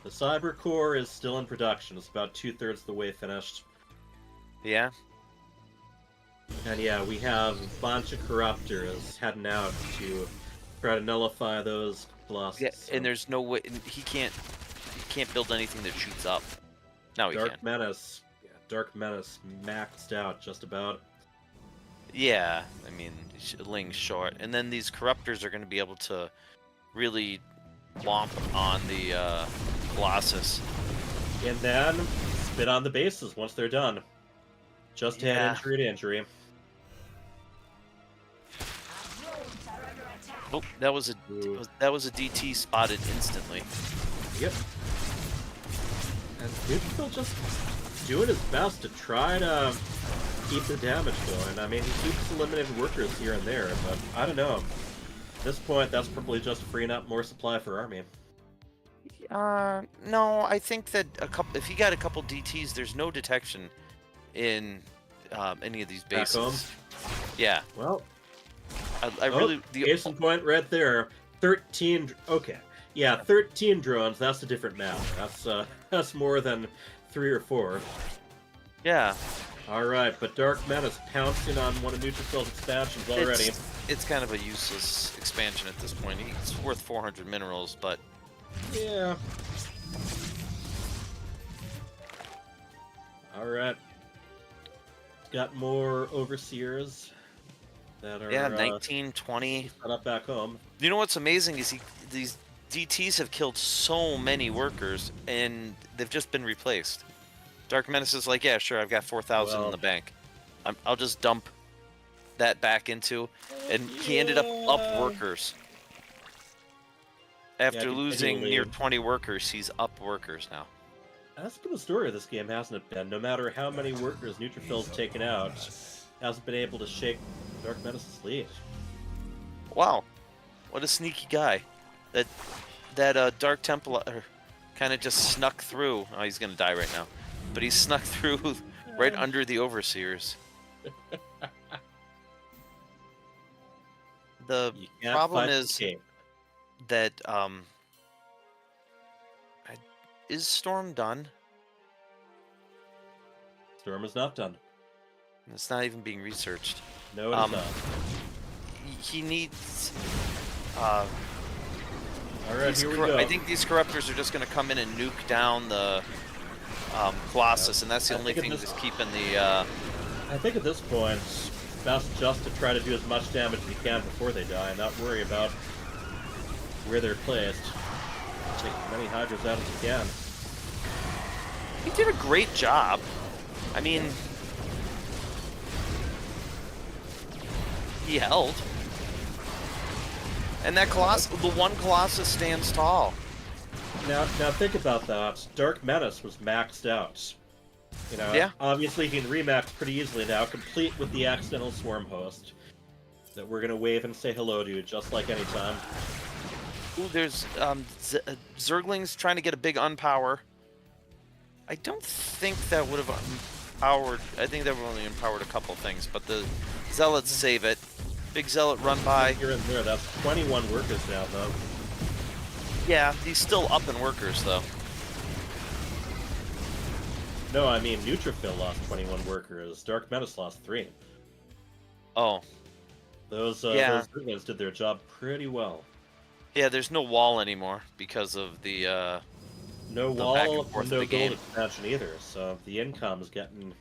The Cybercore is still in production. It's about 2/3 of the way finished. yeah. And yeah, we have a bunch of Corruptors heading out to try to nullify those Colossus. Yeah, so and there's no way he can't build anything that shoots up. No, he can't. DarkMenace maxed out just about. Yeah, I mean, Ling's short, and then these Corruptors are going to be able to really womp on the Colossus. And then spit on the bases once they're done. Just Yeah. had injury to injury. Oh, that was Ooh. a DT spotted instantly. Yep. And Neutrophil just doing his best to try to keep the damage going. I mean, he keeps eliminating workers here and there, but I don't know. At this point, that's probably just freeing up more supply for army. No, I think that if you got a couple DTs, there's no detection in any of these Back home? bases. Yeah, Well, I really case in point right there. 13. Okay, yeah, 13 drones. That's a different matter. That's more than 3 or 4. Yeah. All right, but DarkMenace pouncing on one of Neutrophil's expansions already. It's kind of a useless expansion at this point. It's worth 400 minerals, but Yeah. All right. Got more overseers that are yeah, 19, 20. set up back home. You know what's amazing is these DTs have killed so many workers, and they've just been replaced. DarkMenace is like, yeah, sure, I've got 4,000 in Well- the bank. I'll just dump that back into, and he ended up up workers. After losing near continually. 20 workers, he's up workers now. That's been the story of this game, hasn't it, Ben? No matter how many workers Neutrophil's taken out, hasn't been able to shake DarkMenace's lead. Wow, what a sneaky guy! That Dark Templar kind of just snuck through. Oh, he's gonna die right now, but he snuck through right under the overseers. The You can't problem fight the is cape. that is Storm done? Storm is not done. It's not even being researched. No, it is not. He needs. All right, here we go. I think these corruptors are just going to come in and nuke down the Colossus, and that's the I only think thing at this- that's keeping the. I think at this point, best just to try to do as much damage as you can before they die, and not worry about where they're placed. Take as many Hydras out as you can. He did a great job. I mean, he held. And that Colossus, the one Colossus stands tall. Now think about that. DarkMenace was maxed out. You know, Yeah. obviously he can remax pretty easily now, complete with the accidental swarm host that we're gonna wave and say hello to, just like anytime. Ooh, there's Zerglings trying to get a big unpower. I don't think that would have empowered. I think that would only empowered a couple things, but the Zealots save it. Big Zealot run by. Here and there, that's 21 workers now, though. Yeah, he's still up in workers though. No, I mean, Neutrophil lost 21 workers. DarkMenace lost 3. Oh, Those Yeah. those Zerglings did their job pretty well. yeah. There's no wall anymore because of the. No The back and wall, forth of no the gold game. expansion either, so the income is getting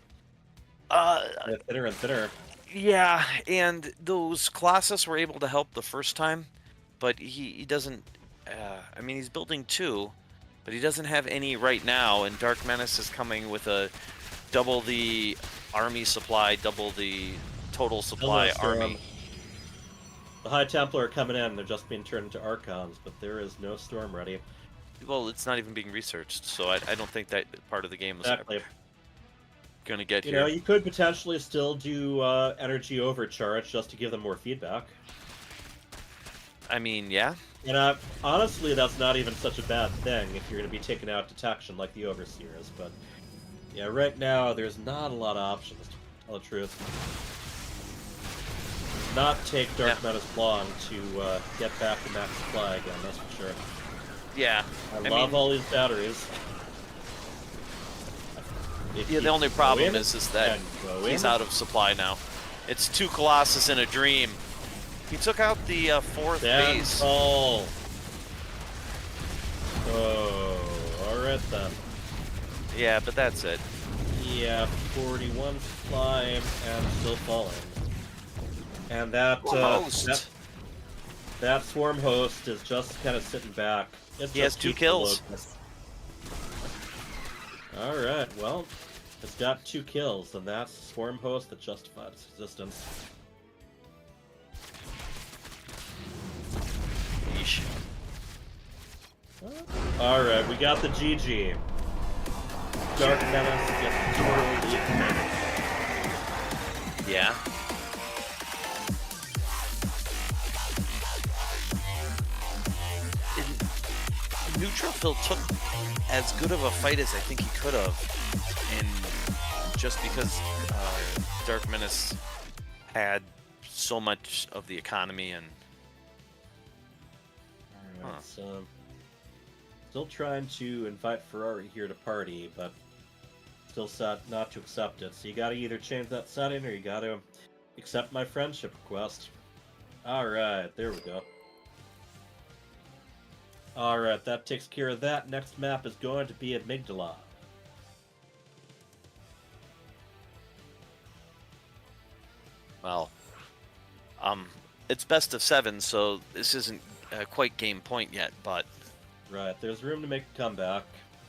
Uh, thinner and thinner. yeah, and those Colossus were able to help the first time, but he doesn't. I mean, he's building 2, but he doesn't have any right now. And DarkMenace is coming with a double the army supply, double the total supply Still no army. Storm. The High Templar are coming in, they're just being turned into Archons, but there is no Storm ready. Well, it's not even being researched, so I don't think that part of the game is Exactly. going to get You here. know, you could potentially still do energy overcharge just to give them more feedback. I mean, yeah. And honestly, that's not even such a bad thing if you're going to be taking out detection like the Overseers, but yeah, right now there's not a lot of options, to tell the truth. Does not take DarkMenace long to get back to max supply again, that's for sure. Yeah. I I love mean- all these batteries. If Yeah, you the only go problem in is that and go he's in, out of supply now. It's 2 Colossus in a dream. He took out the 4th Stand base. tall. Oh, alright then. Yeah, but that's it. Yeah, 41 supply and still falling. And that Almost. that swarm host is just kind of sitting back. He has 2 kills. All right, well, it's got 2 kills, and that's the swarm host that justified its existence. Yeesh. All right, we got the GG. DarkMenace gets totally. Yeah. Neutrophil took as good of a fight as I think he could have, and just because DarkMenace had so much of the economy and All right, so still trying to invite Ferrari here to party, but still set not to accept it. So you gotta either change that setting or you gotta accept my friendship request. Alright, there we go. Alright, that takes care of that. Next map is going to be Amygdala. Well, it's best of 7, so this isn't quite game point yet, but Right, there's room to make a comeback.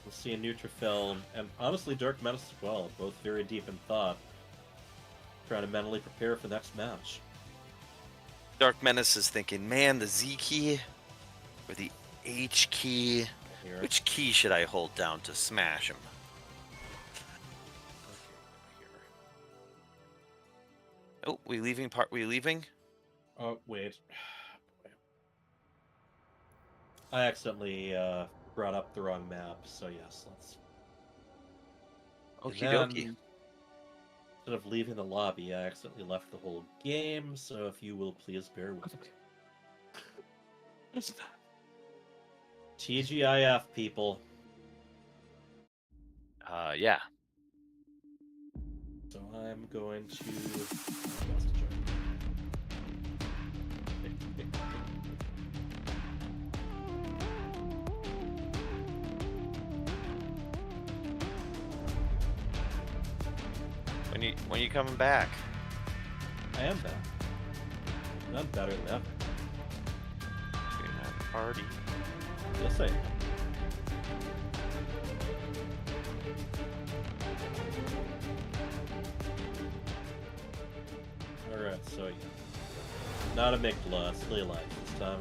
We'll see a Neutrophil, and honestly DarkMenace as well, both very deep in thought. Trying to mentally prepare for the next match. DarkMenace is thinking, man, the Z key or the H key. Here. Which key should I hold down to smash him? Oh, we leaving? We leaving? Oh, wait. I accidentally brought up the wrong map, so yes, let's... Okie And dokie. then, instead of leaving the lobby, I accidentally left the whole game, so if you will please bear with me. TGIF, people. Yeah. So I'm going to... When you coming back? I am back. I'm better than ever. We're gonna have a party. Yes, I am. Alright, so yeah. Not Amygdala, it's Ley Life this time.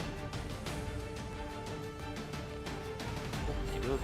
Okie dokie.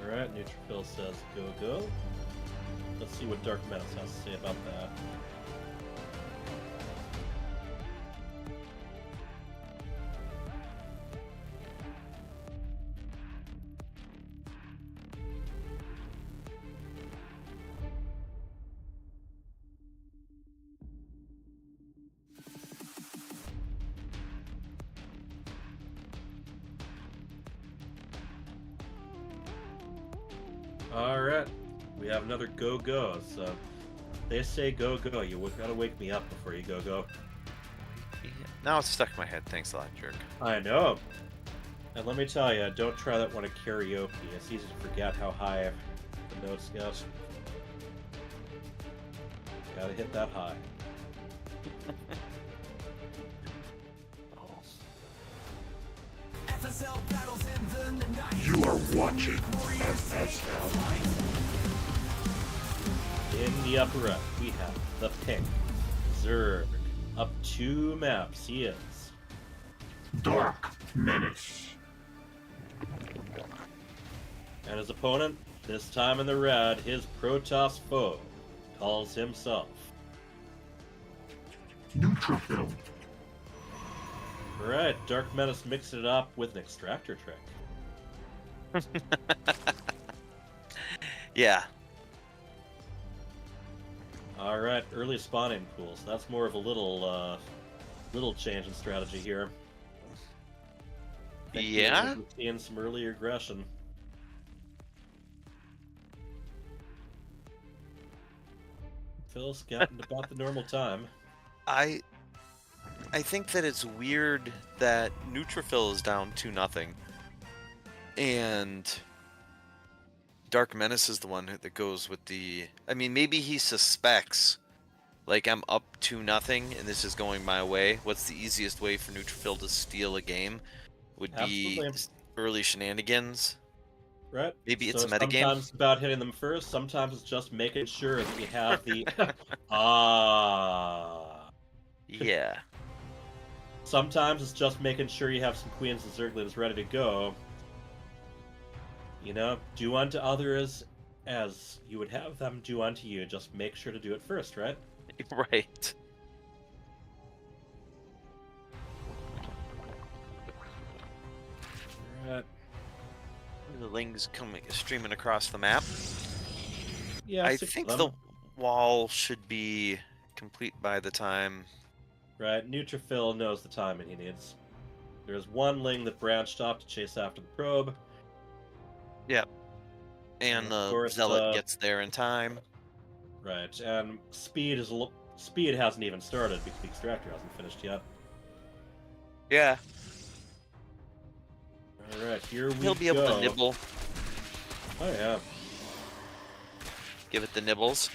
Alright, Neutrophil says go go. Let's see what DarkMenace has to say about that. Alright, we have another go-go, so they say go-go, you gotta wake me up before you go-go. Now it's stuck in my head. Thanks a lot, jerk. I know. And let me tell you, don't try that one at karaoke. It's easy to forget how high the notes get. Gotta hit that high. FSL battles in the night. You are watching FSL. In the upper right, we have the pink Zerg. Up 2 maps, he is. DarkMenace. And his opponent, this time in the red, his Protoss foe, calls himself Neutrophil. Alright, DarkMenace mixed it up with an extractor trick. Yeah. Alright, early spawning pools. That's more of a little change in strategy here. Think Yeah? we're seeing some early aggression. Phil's getting about the normal time. I think that it's weird that Neutrophil is down 2-0, and DarkMenace is the one that goes with the. I mean, maybe he suspects, like, I'm up 2-0 and this is going my way. What's the easiest way for Neutrophil to steal a game? Would be Absolutely. early shenanigans. Right? Maybe it's so a metagame. Sometimes it's about hitting them first, sometimes it's just making sure that you have the Yeah. Sometimes it's just making sure you have some queens and zerglings ready to go. You know, do unto others as you would have them do unto you, just make sure to do it first, right? Right. Alright. The lings coming streaming across the map. Yeah, I 6 think of the them. wall should be complete by the time. Right, Neutrophil knows the timing he needs. There's one ling that branched off to chase after the probe. Yep. And of the course, zealot gets there in time. Right, and speed hasn't even started because the extractor hasn't finished yet. Yeah. Alright, here we go. He'll be able to nibble. Oh yeah. Give it the nibbles.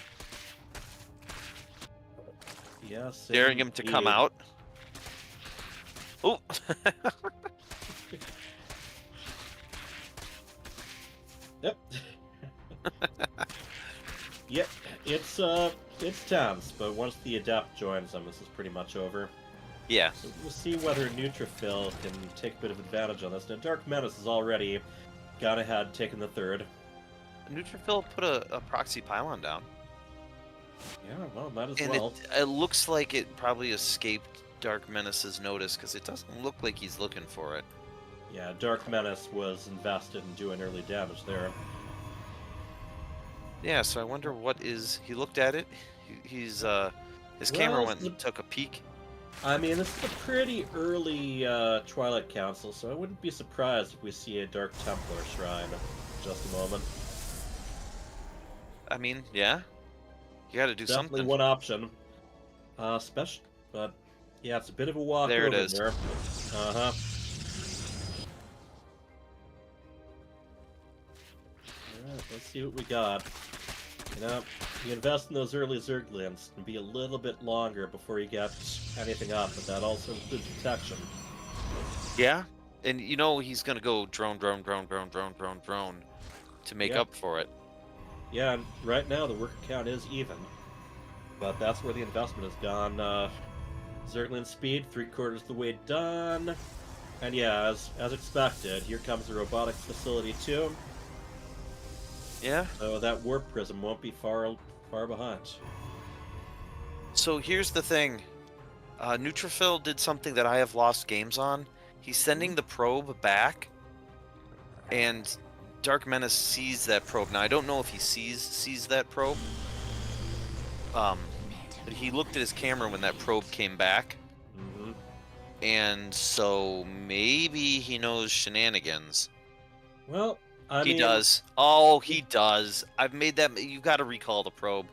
Yes. Daring him to come indeed. out. Oh. Yep. Yep. It's tense, but once the adept joins them, this is pretty much over. Yeah. So we'll see whether Neutrophil can take a bit of advantage on this. Now, DarkMenace has already gone ahead, taken the third. Neutrophil put a proxy pylon down. Yeah, well, might as And well. it looks like it probably escaped DarkMenace's notice because it doesn't look like he's looking for it. Yeah, DarkMenace was invested in doing early damage there. Yeah, so I wonder what is. He looked at it. His camera Well, went and took a peek. I mean, this is a pretty early Twilight Council, so I wouldn't be surprised if we see a Dark Templar shrine in just a moment. I mean, yeah. You got to do Definitely something. one option. Special, but yeah, it's a bit of a walk There it over is. there. Uh-huh. Alright, let's see what we got. You know, you invest in those early Zerglings, it can be a little bit longer before you get anything up, but that also includes protection. Yeah, and you know he's gonna go drone to make Yeah. up for it. Yeah, and right now the worker count is even. But that's where the investment has gone. Zergling speed, 3/4 the way done. And yeah, as expected, here comes the robotics facility too. Yeah. So that warp prism won't be far behind. So here's the thing. Neutrophil did something that I have lost games on. He's sending the probe back, and DarkMenace sees that probe. Now I don't know if he sees that probe. But he looked at his camera when that probe came back, Mm-hmm. and so maybe he knows shenanigans. Well, I He mean, does. Oh, he does. I've made that. You got to recall the probe.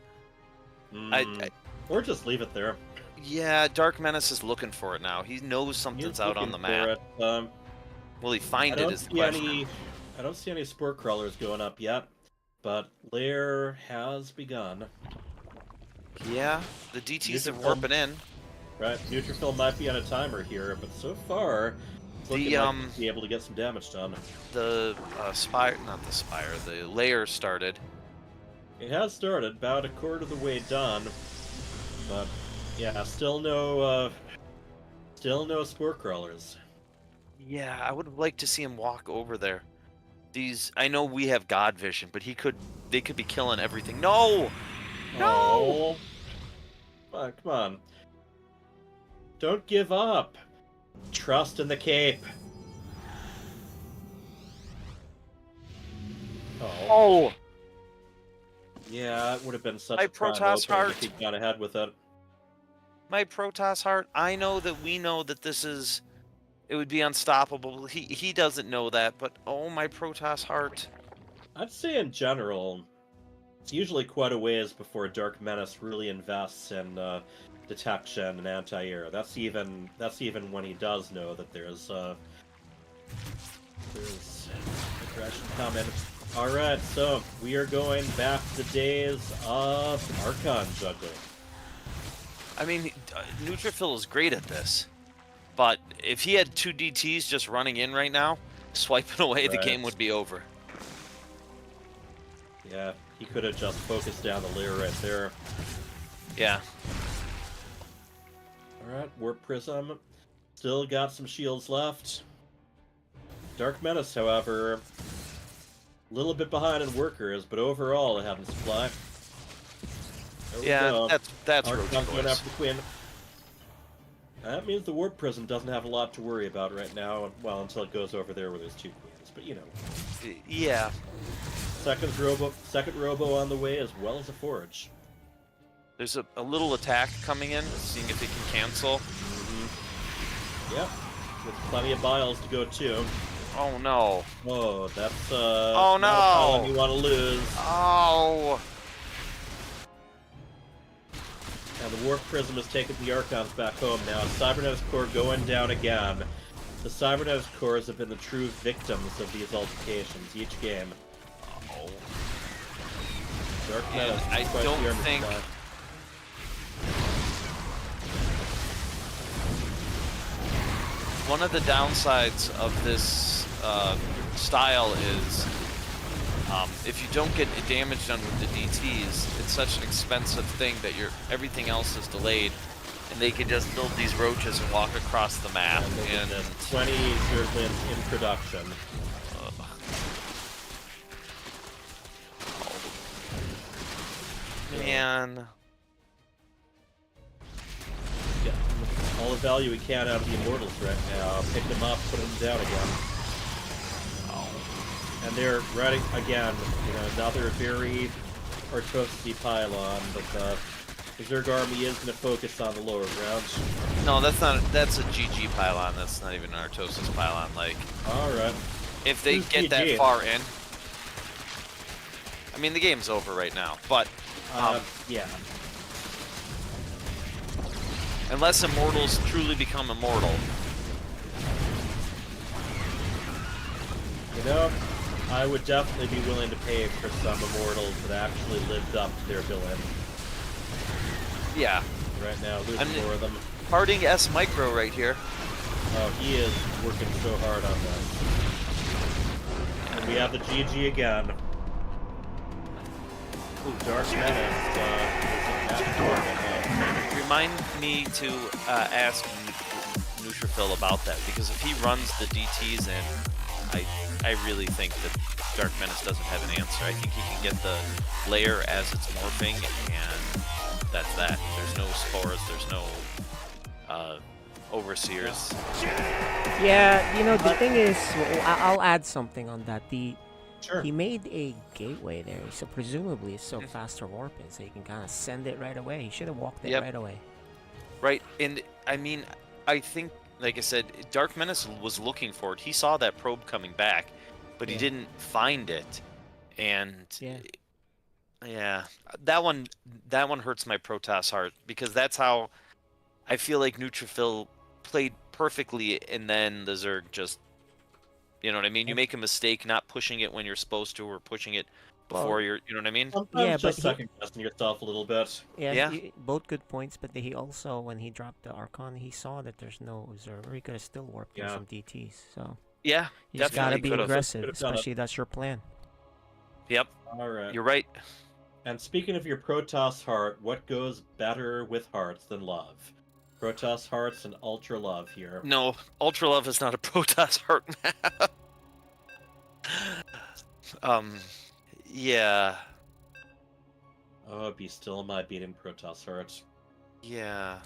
or just leave it there. Yeah, DarkMenace is looking for it now. He knows He's something's out on the looking for map. it. Will he I find it? don't Is the see question. I don't see any spore crawlers going up yet, but Lair has begun. Yeah, the DTs are Neutrophil- warping in. Right, Neutrophil might be on a timer here, but so far, it's looking The, like he'll be able to get some damage done. The spire, not the spire, the layer started. It has started, about 1/4 of the way done, but yeah, still no spore crawlers. Yeah, I would like to see him walk over there. I know we have God vision, but they could be killing everything. No! No! Oh, come on. Don't give up. Trust in the cape. Oh. Oh! Yeah, it would have been such My a prime Protoss opening heart. if he'd gone ahead with it. My Protoss heart, I know that we know that it would be unstoppable. He doesn't know that, but oh, my Protoss heart. I'd say in general, it's usually quite a ways before DarkMenace really invests in detection and anti-air. That's even when he does know that there's aggression coming. All right, so we are going back to the days of Archon juggling. I mean, Neutrophil is great at this, but if he had 2 DTs just running in right now, swiping away, the Right. game would be over. Yeah, he could have just focused down the layer right there. Yeah. All right, Warp Prism. Still got some shields left. DarkMenace, however, A little bit behind in workers, but overall it happens to fly. There we Yeah, go. that's Arc roach going boys. after the Queen. That means the Warp Prism doesn't have a lot to worry about right now, well, until it goes over there where there's 2 queens, but you know. Yeah. Second robo on the way, as well as a forge. There's a little attack coming in, seeing if it can cancel. Yep, with plenty of biles to go too. Oh no. Oh, that's Oh not a pylon no. you want to lose. Oh. And the Warp Prism has taken the Archons back home now. Cybernetics Core going down again. The Cybernetics Cores have been the true victims of these altercations each game. Oh. Dark And Menace, I quite don't the armor think- supply. One of the downsides of this style is if you don't get damage done with the DTs, it's such an expensive thing that everything else is delayed, and they can just build these roaches and walk across the map. And look at And this, 20 Zerglings in production. man, Yeah, all the value we can out of the Immortals right now. Pick them up, put them down again. And they're riding again, you know, another very Artosis pylon, but the Zerg army is going to focus on the lower grounds. no, that's a GG pylon. That's not even an Artosis pylon. Like, Alright. if they Who's get that GG? far in, I mean, the game's over right now. But Yeah. unless Immortals truly become immortal, You know, I would definitely be willing to pay for some Immortals that actually lived up to their billing. yeah. Right now, losing I mean- more of them. Harding S Micro right here. Oh, he is working so hard on this. And we have the GG again. Ooh, DarkMenace is in that Remind me to ask Neutrophil about that, because if he runs the DTs in, I really think that DarkMenace doesn't have an answer. I think he can get the layer as it's morphing, and that's that. There's no spores, there's no overseers. Yeah, you know, the thing is, I'll add something on that. Sure. He made a gateway there, so presumably it's so faster warping, so you can kind of send it right away. He should have walked it Yep. right away. Right, and I mean, I think, like I said, DarkMenace was looking for it. He saw that probe coming back, but he Yeah. didn't find it, and Yeah. yeah, that one hurts my Protoss heart, because that's how I feel like Neutrophil played perfectly, and then the Zerg just, you know what I mean? You make a mistake not pushing it when you're supposed to, or pushing it before you're, you know what I mean? Sometimes Yeah, just but he- second guessing yourself a little bit. Yeah, both good points, but he also, when he dropped the Archon, he saw that there's no Zerg. He could have still warped in Yeah. some DTs, so Yeah, you just gotta definitely be could've. aggressive, Could've done it. especially that's your plan. Yep, Alright. you're right. And speaking of your Protoss heart, what goes better with hearts than love? Protoss hearts and Ultra Love here. No, Ultra Love is not a Protoss heart map. Yeah, Oh, be still my beating Protoss hearts. yeah.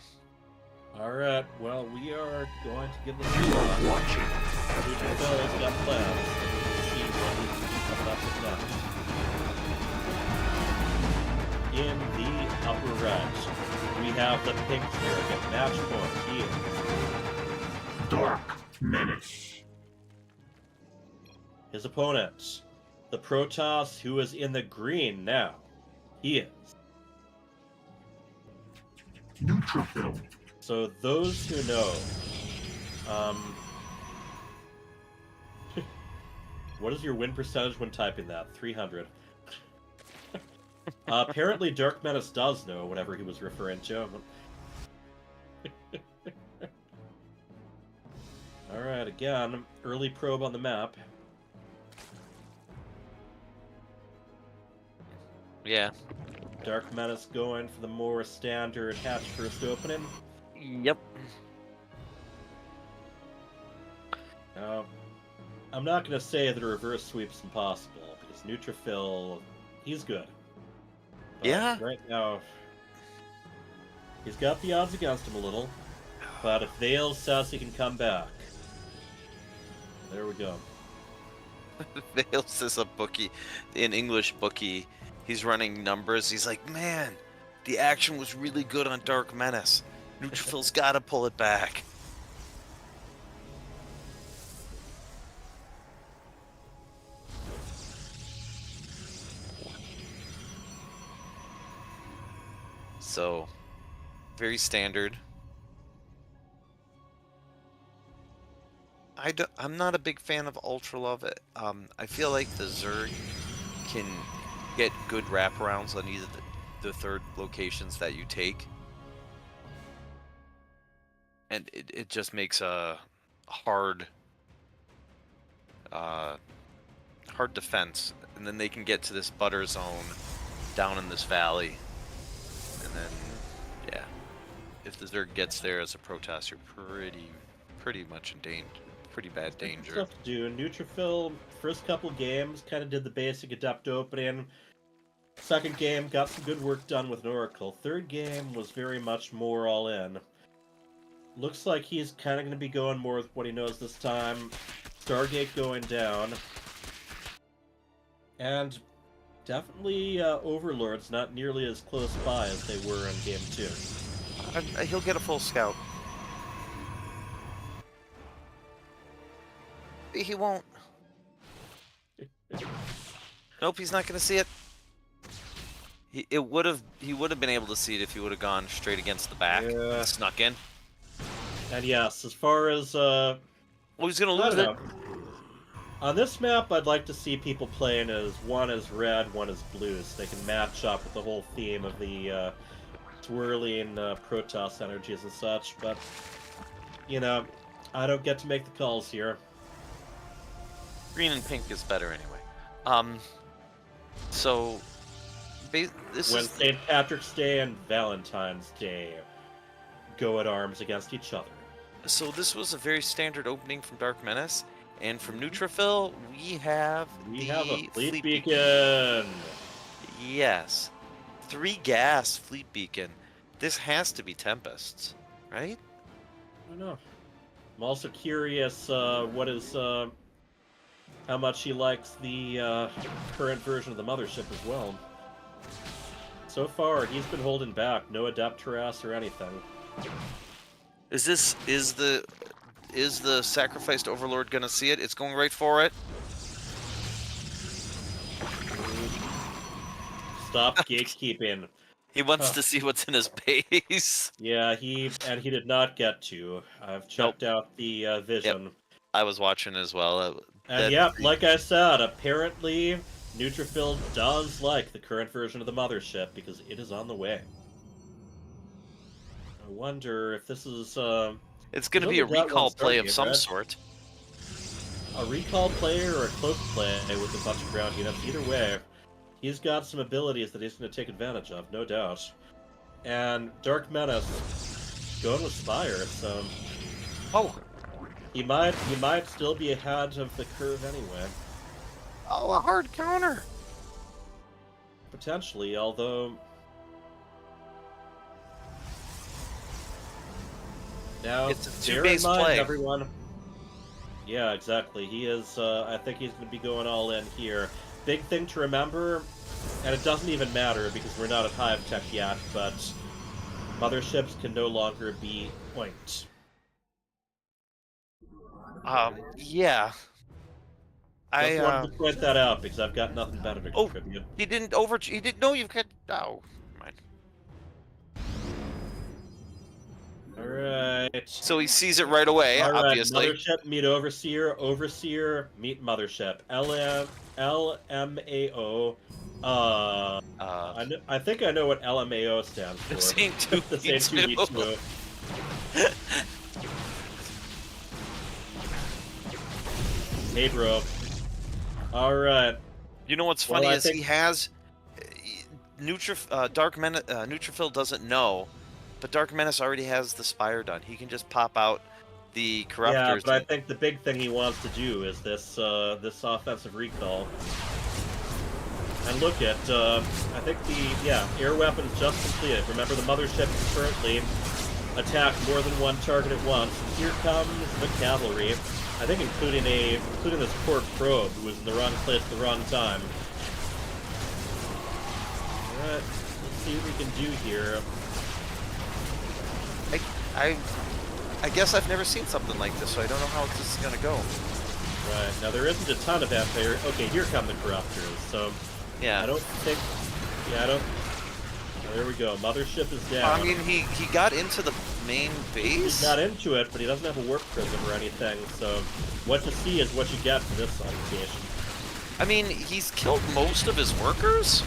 Alright, well, we are going to give this a You shot. are watching Neutrophil's got plans. Let's see what he can do coming up with next. In the upper right, we have the pink Zerg at match point. He is DarkMenace. his opponent, the Protoss, who is in the green now. He is. Neutrophil. So those who know, what is your win percentage when typing that? 300. Apparently DarkMenace does know whatever he was referring to. Alright, again, early probe on the map. Yeah. DarkMenace going for the more standard hatch first opening. Yep. Now, I'm not going to say that a reverse sweep's impossible, because 'Cause Neutrophil, he's good. But Yeah. right now, he's got the odds against him a little. But if Vale says he can come back, there we go. Vales is a bookie, an English bookie. He's running numbers. He's like, man, the action was really good on DarkMenace. Neutrophil's got to pull it back. So, very standard. I'm not a big fan of Ultra Love. I feel like the Zerg can get good wraparounds on either the third locations that you take. And it just makes a hard hard defense. And then they can get to this butter zone down in this valley. And then, yeah, if the Zerg gets there as a Protoss, you're pretty much in danger. Pretty bad danger. Stuff to do. Neutrophil, first couple games, kind of did the basic Adept opening. Second game, got some good work done with an Oracle. Third game was very much more all in. Looks like he's kind of going to be going more with what he knows this time. Stargate going down. And definitely Overlords not nearly as close by as they were in Game 2. He'll get a full scout. He won't. Nope, he's not going to see it. He would have been able to see it if he would have gone straight against the back and snuck in. And yes, as far as well, he's going to lose it. On this map, I'd like to see people playing as one is red, one is blue, so they can match up with the whole theme of the swirling Protoss energies and such. But you know, I don't get to make the calls here. Green and pink is better anyway. So this When is St. Patrick's Day and Valentine's Day go at arms against each other. so this was a very standard opening from DarkMenace, and from Neutrophil we have a fleet beacon. Yes, 3 gas fleet beacon. This has to be Tempests, right? I don't know. I'm also curious what is how much he likes the current version of the mothership as well. So far, he's been holding back. No Adept Harass or anything. Is the sacrificed Overlord gonna see it? It's going right for it. Stop gatekeeping. He wants to see what's in his base. Yeah, he did not get to. I've checked out the vision. Yep. I was watching as well. And yeah, like I said, apparently Neutrophil does like the current version of the mothership because it is on the way. I wonder if this is It's going to be a recall play of some right? sort. A recall player or a cloak play with a bunch of ground units. Either way, he's got some abilities that he's going to take advantage of, no doubt. And DarkMenace going with Spire, so Oh, he might still be ahead of the curve anyway. oh, a hard counter. Potentially, although now It's a bear in two-base mind, play. everyone. Yeah, exactly. He is. I think he's going to be going all in here. Big thing to remember, and it doesn't even matter because we're not at Hive Tech yet, but motherships can no longer be point. Yeah. Just wanted to point that out because I've got nothing better to Oh. contribute. He didn't know you've got. Oh, never mind. All right. So he sees it right away, All right, obviously. Mothership meet Overseer, Overseer meet Mothership. LMAO. I think I know what LMAO stands for. Same 2 The same 2v2. Hey, bro. All right. You know what's Well, funny I is think- he has Neutrophil doesn't know, but DarkMenace already has the Spire done. He can just pop out the Corruptors. Yeah, but I think the big thing he wants to do is this this offensive recall. And look at, I think air weapons just completed. Remember, the mothership is currently attack more than one target at once. Here comes the cavalry. I think including this poor probe who was in the wrong place at the wrong time. Alright, let's see what we can do here. I guess I've never seen something like this, so I don't know how this is gonna go. Right, now there isn't a ton of anti-air. Okay, here come the corruptors, so Yeah. I don't think oh, there we go. Mothership is down. I mean, he got into the main base. He got into it, but he doesn't have a warp prism or anything, so what you see is what you get from this location. I mean, he's killed most of his workers.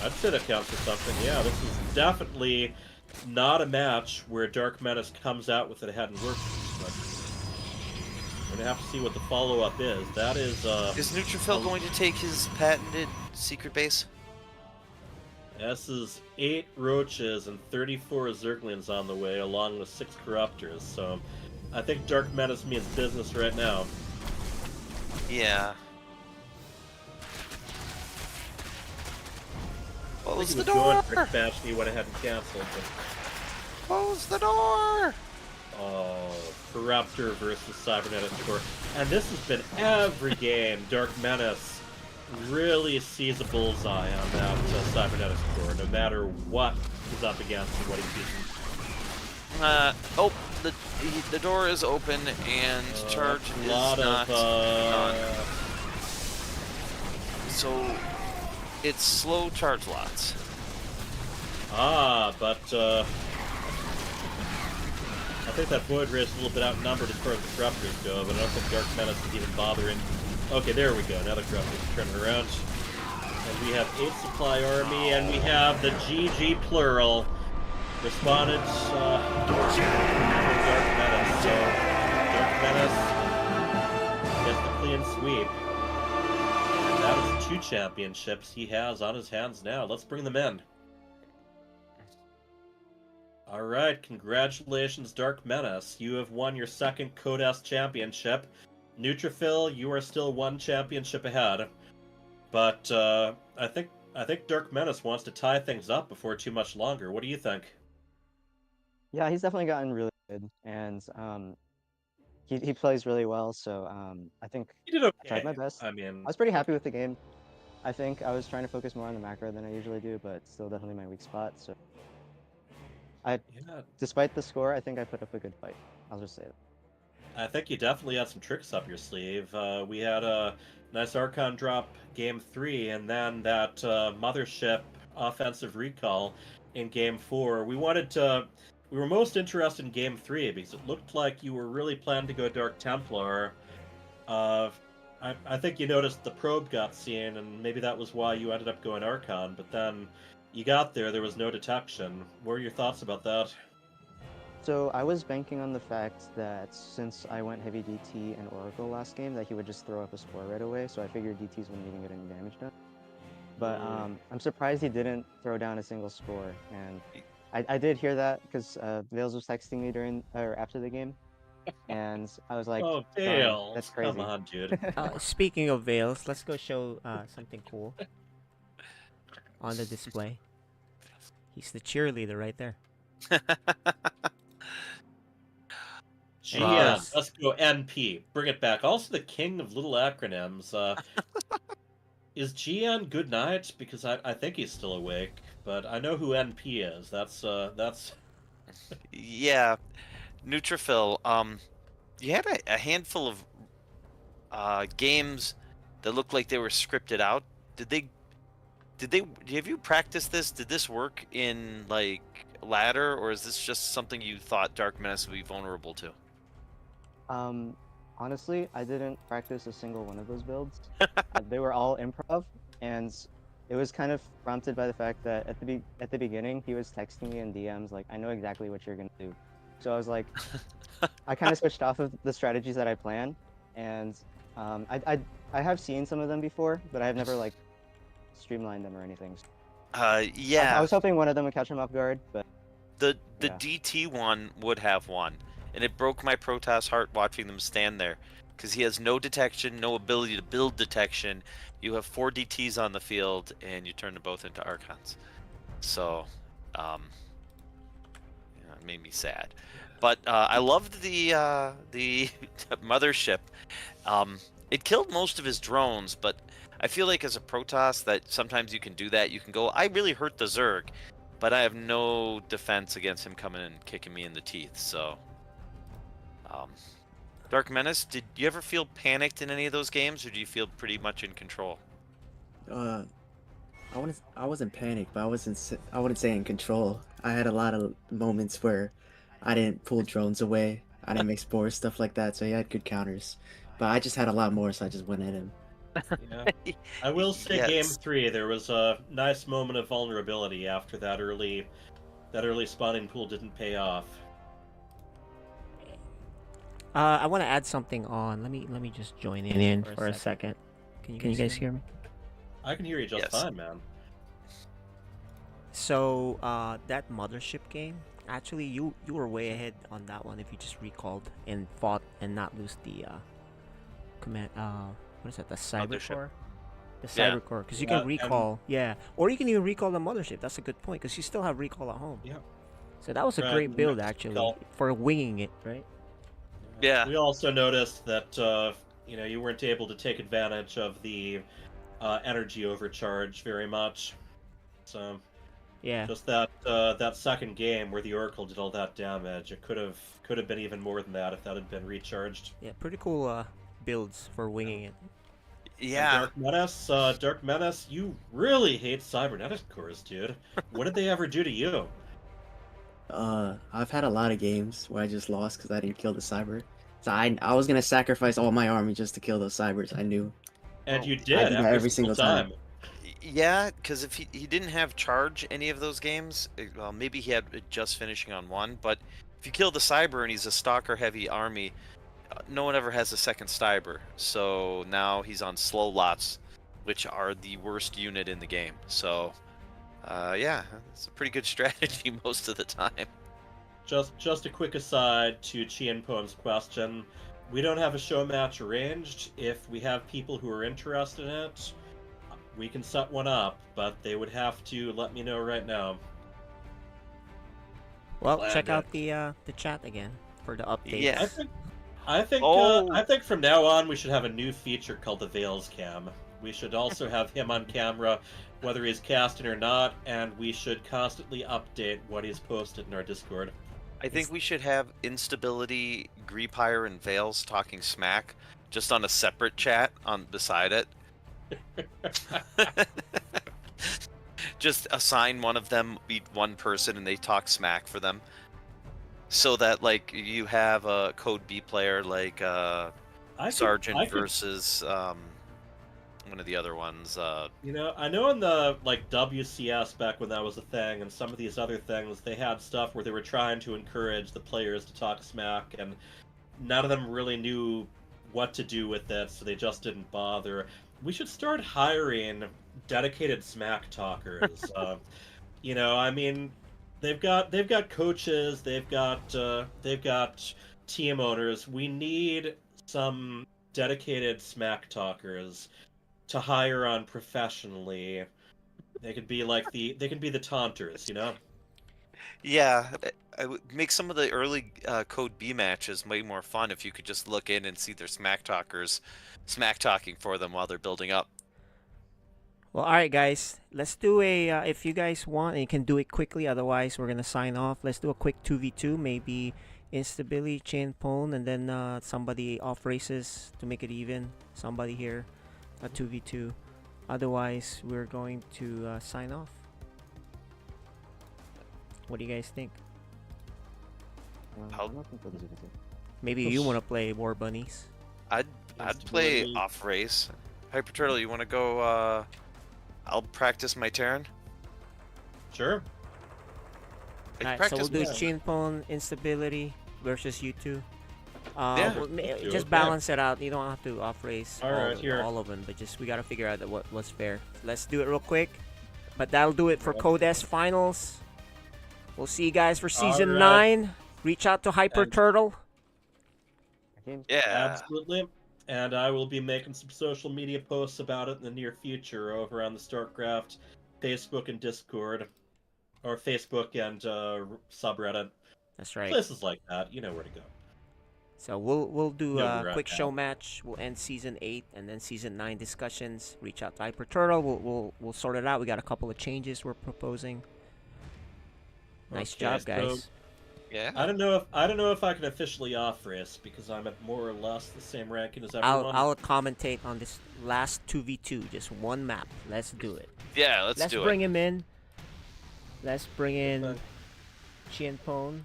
I'd say that counts for something. Yeah, this is definitely not a match where DarkMenace comes out with it ahead and works. But we're gonna have to see what the follow-up is. That is Neutrophil going to take his patented secret base? This is 8 roaches and 34 zerglings on the way, along with 6 corruptors. So I think DarkMenace means business right now. Yeah. Close the Going door! for expansion, he went ahead and canceled. But... Close the door! Oh, Corruptor versus Cybernetic Core. And this has been every game. DarkMenace really sees a bullseye on that Cybernetic Core, no matter what he's up against and what he's using. The door is open and charge is not done. So it's slow charge lots. But I think that Void Ray is a little bit outnumbered as far as the Corruptors go, but I don't think DarkMenace is even bothering. Okay, there we go. Now the Corruptors are turning around. And we have 8 supply army, and we have the GG plural. Responded DarkMenace. So DarkMenace gets the clean sweep. And that is 2 championships he has on his hands now. Let's bring them in. Alright, congratulations, DarkMenace. You have won your 2nd Codas championship. Neutrophil, you are still 1 championship ahead. But I think DarkMenace wants to tie things up before too much longer. What do you think? Yeah, he's definitely gotten really good, and he plays really well. So I think You did okay. I tried my best. I mean, I was pretty happy with the game. I think I was trying to focus more on the macro than I usually do, but it's still definitely my weak spot. So despite the score, I think I put up a good fight. I'll just say it. I think you definitely had some tricks up your sleeve. We had a nice Archon drop game 3, and then that Mothership offensive recall in game 4. We were most interested in game 3 because it looked like you were really planning to go Dark Templar. I think you noticed the probe got seen, and maybe that was why you ended up going Archon, but then you got there was no detection. What are your thoughts about that? So I was banking on the fact that since I went heavy DT and Oracle last game, that he would just throw up a spore right away, so I figured DTs wouldn't even get any damage done. But I'm surprised he didn't throw down a single spore, and I did hear that because Vales was texting me after the game, and I was like, "Oh, Vales, that's crazy." Come on, dude. Speaking of Vales, let's go show something cool on the display. He's the cheerleader right there. GN, let's go NP. Bring it back. Also the king of little acronyms. Is GN good night? Because I think he's still awake, but I know who NP is. That's Yeah, Neutrophil. You had a handful of games that looked like they were scripted out. Have you practiced this? Did this work in like ladder, or is this just something you thought DarkMenace would be vulnerable to? Honestly, I didn't practice a single one of those builds. They were all improv, and it was kind of prompted by the fact that at the beginning he was texting me in DMs like, "I know exactly what you're gonna do." So I was like, I kind of switched off of the strategies that I plan, and I have seen some of them before, but I have never like streamlined them or anything. Yeah. I was hoping one of them would catch him off guard, but the DT one would have won, and it broke my Protoss heart watching them stand there. because he has no detection, no ability to build detection. You have 4 DTs on the field, and you turn them both into Archons. So, it made me sad. But I loved the mothership. It killed most of his drones, but I feel like as a Protoss that sometimes you can do that. You can go, I really hurt the Zerg, but I have no defense against him coming and kicking me in the teeth. So, DarkMenace, did you ever feel panicked in any of those games, or do you feel pretty much in control? I wasn't panicked, but I wouldn't say in control. I had a lot of moments where I didn't pull drones away. I didn't make spores, stuff like that. So he had good counters, but I just had a lot more, so I just went at him. Yeah. I will say, Yes. game 3, there was a nice moment of vulnerability after that early spawning pool didn't pay off. I want to add something on. Let me just join in for a second. Can you guys hear me? I can hear you just Yes. fine, man. So that mothership game, actually, you were way ahead on that one if you just recalled and fought and not lose the command. What is that? The cyber Mothership. core. The Yeah. cyber core, because you Yeah, can recall. Yeah, or you can even recall the mothership. That's a good point, because you still have recall at home. Yeah. So that was a Right, great build next actually call. for winging it, right? Yeah. We also noticed that you weren't able to take advantage of the energy overcharge very much. So Yeah. just that second game where the Oracle did all that damage, it could have been even more than that if that had been recharged. Yeah, pretty cool builds for winging it. Yeah. Dark Menace, you really hate cybernetic cores, dude. What did they ever do to you? I've had a lot of games where I just lost because I didn't kill the cyber. So I was gonna sacrifice all my army just to kill those cybers. I knew. And you I did do that every, every single time. Yeah, because if he didn't have charge any of those games, well, maybe he had it just finishing on one, but if you kill the cyber and he's a stalker heavy army, no one ever has a second cyber. So now he's on slow lots, which are the worst unit in the game. So yeah, it's a pretty good strategy most of the time. Just a quick aside to Chien Poem's question. We don't have a show match arranged. If we have people who are interested in it, we can set one up, but they would have to let me know right now. Well, Glad check to- out the chat again for the updates. Yeah. I think from now on we should have a new feature called the Veils Cam. We should also have him on camera, whether he's casting or not, and we should constantly update what he's posted in our Discord. I think we should have Instability, Greepire, and Veils talking smack just on a separate chat on beside it. Just assign one of them, be one person, and they talk smack for them. So that, like, you have a Code B player like Sergeant versus one of the other ones. I know in the WCS back when that was a thing, and some of these other things, they had stuff where they were trying to encourage the players to talk smack, and none of them really knew what to do with it, so they just didn't bother. We should start hiring dedicated smack talkers. I mean, they've got coaches, they've got team owners. We need some dedicated smack talkers to hire on professionally. They could be the taunters, Yeah, I would make some of the early Code B matches way more fun if you could just look in and see their smack talkers smack talking for them while they're building up. Well, all right, guys. Let's do a. If you guys want, and you can do it quickly. Otherwise, we're gonna sign off. Let's do a quick 2v2. Maybe Instability, Chain Pone, and then somebody off races to make it even. Somebody here, a 2v2. Otherwise, we're going to sign off. What do you guys think? I'm open for the DVD. Maybe you want to play War Bunnies. I'd play Instability. off race. Hyper Turtle, you want to go? I'll practice my Terran. Sure. I Alright, so practice we'll do Yeah. Chain Pone, Instability versus you two. Yeah. Just Okay. balance it out. You don't have to off race Alright, here. all of them, but we gotta figure out what's fair. Let's do it real quick. But that'll do it for Code S Finals. We'll see you guys for Season Alright. 9. Reach out to Hyper And- Turtle. Yeah. Absolutely. And I will be making some social media posts about it in the near future over on the StarCraft Facebook and Discord, or Facebook and subreddit, That's right. places like that. You know where to go. So we'll do No, a we're quick at show that. match. We'll end season 8 and then season 9 discussions. Reach out to Hyper Turtle. We'll sort it out. We got a couple of changes we're proposing. Nice Okay, job, so guys. Yeah. I don't know if I can officially off race because I'm at more or less the same ranking as everyone. I'll commentate on this last 2v2, just one map. Let's do it. Yeah, let's do bring it. him in. Let's bring in Okay. Chienpone.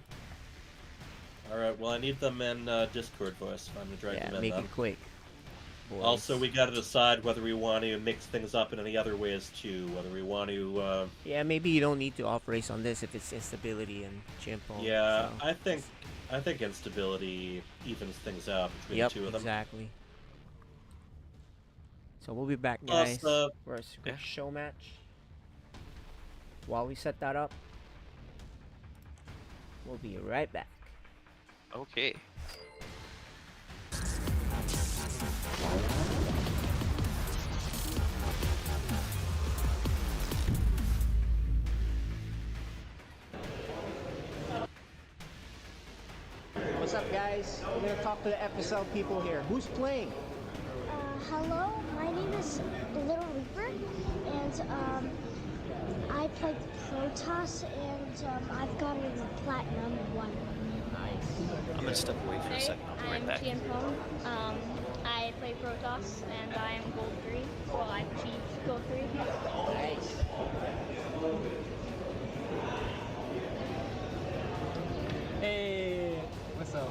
All right. Well, I need them in Discord voice if I'm gonna drag Yeah, them in. make Then. it quick. Boys. Also, we got to decide whether we want to mix things up in any other ways too. Whether we want to. Yeah, maybe you don't need to off race on this if it's instability and Chienpone. Yeah, so. I think instability evens things out between Yep, the two of them. exactly. So we'll be back, Plus, guys, for a quick yeah. show match. While we set that up, we'll be right back. Okay. What's up, guys? We're gonna talk to the FSL people here. Who's playing? Hello, my name is Little Reaper, and I play Protoss, and I've got a Platinum 1. Nice. I'm gonna step away for a Hey, second. I'll be right I'm back. Tianpong. I play Protoss, and I am Gold 3. Well, I've achieved Gold 3. Nice. Hey, what's up?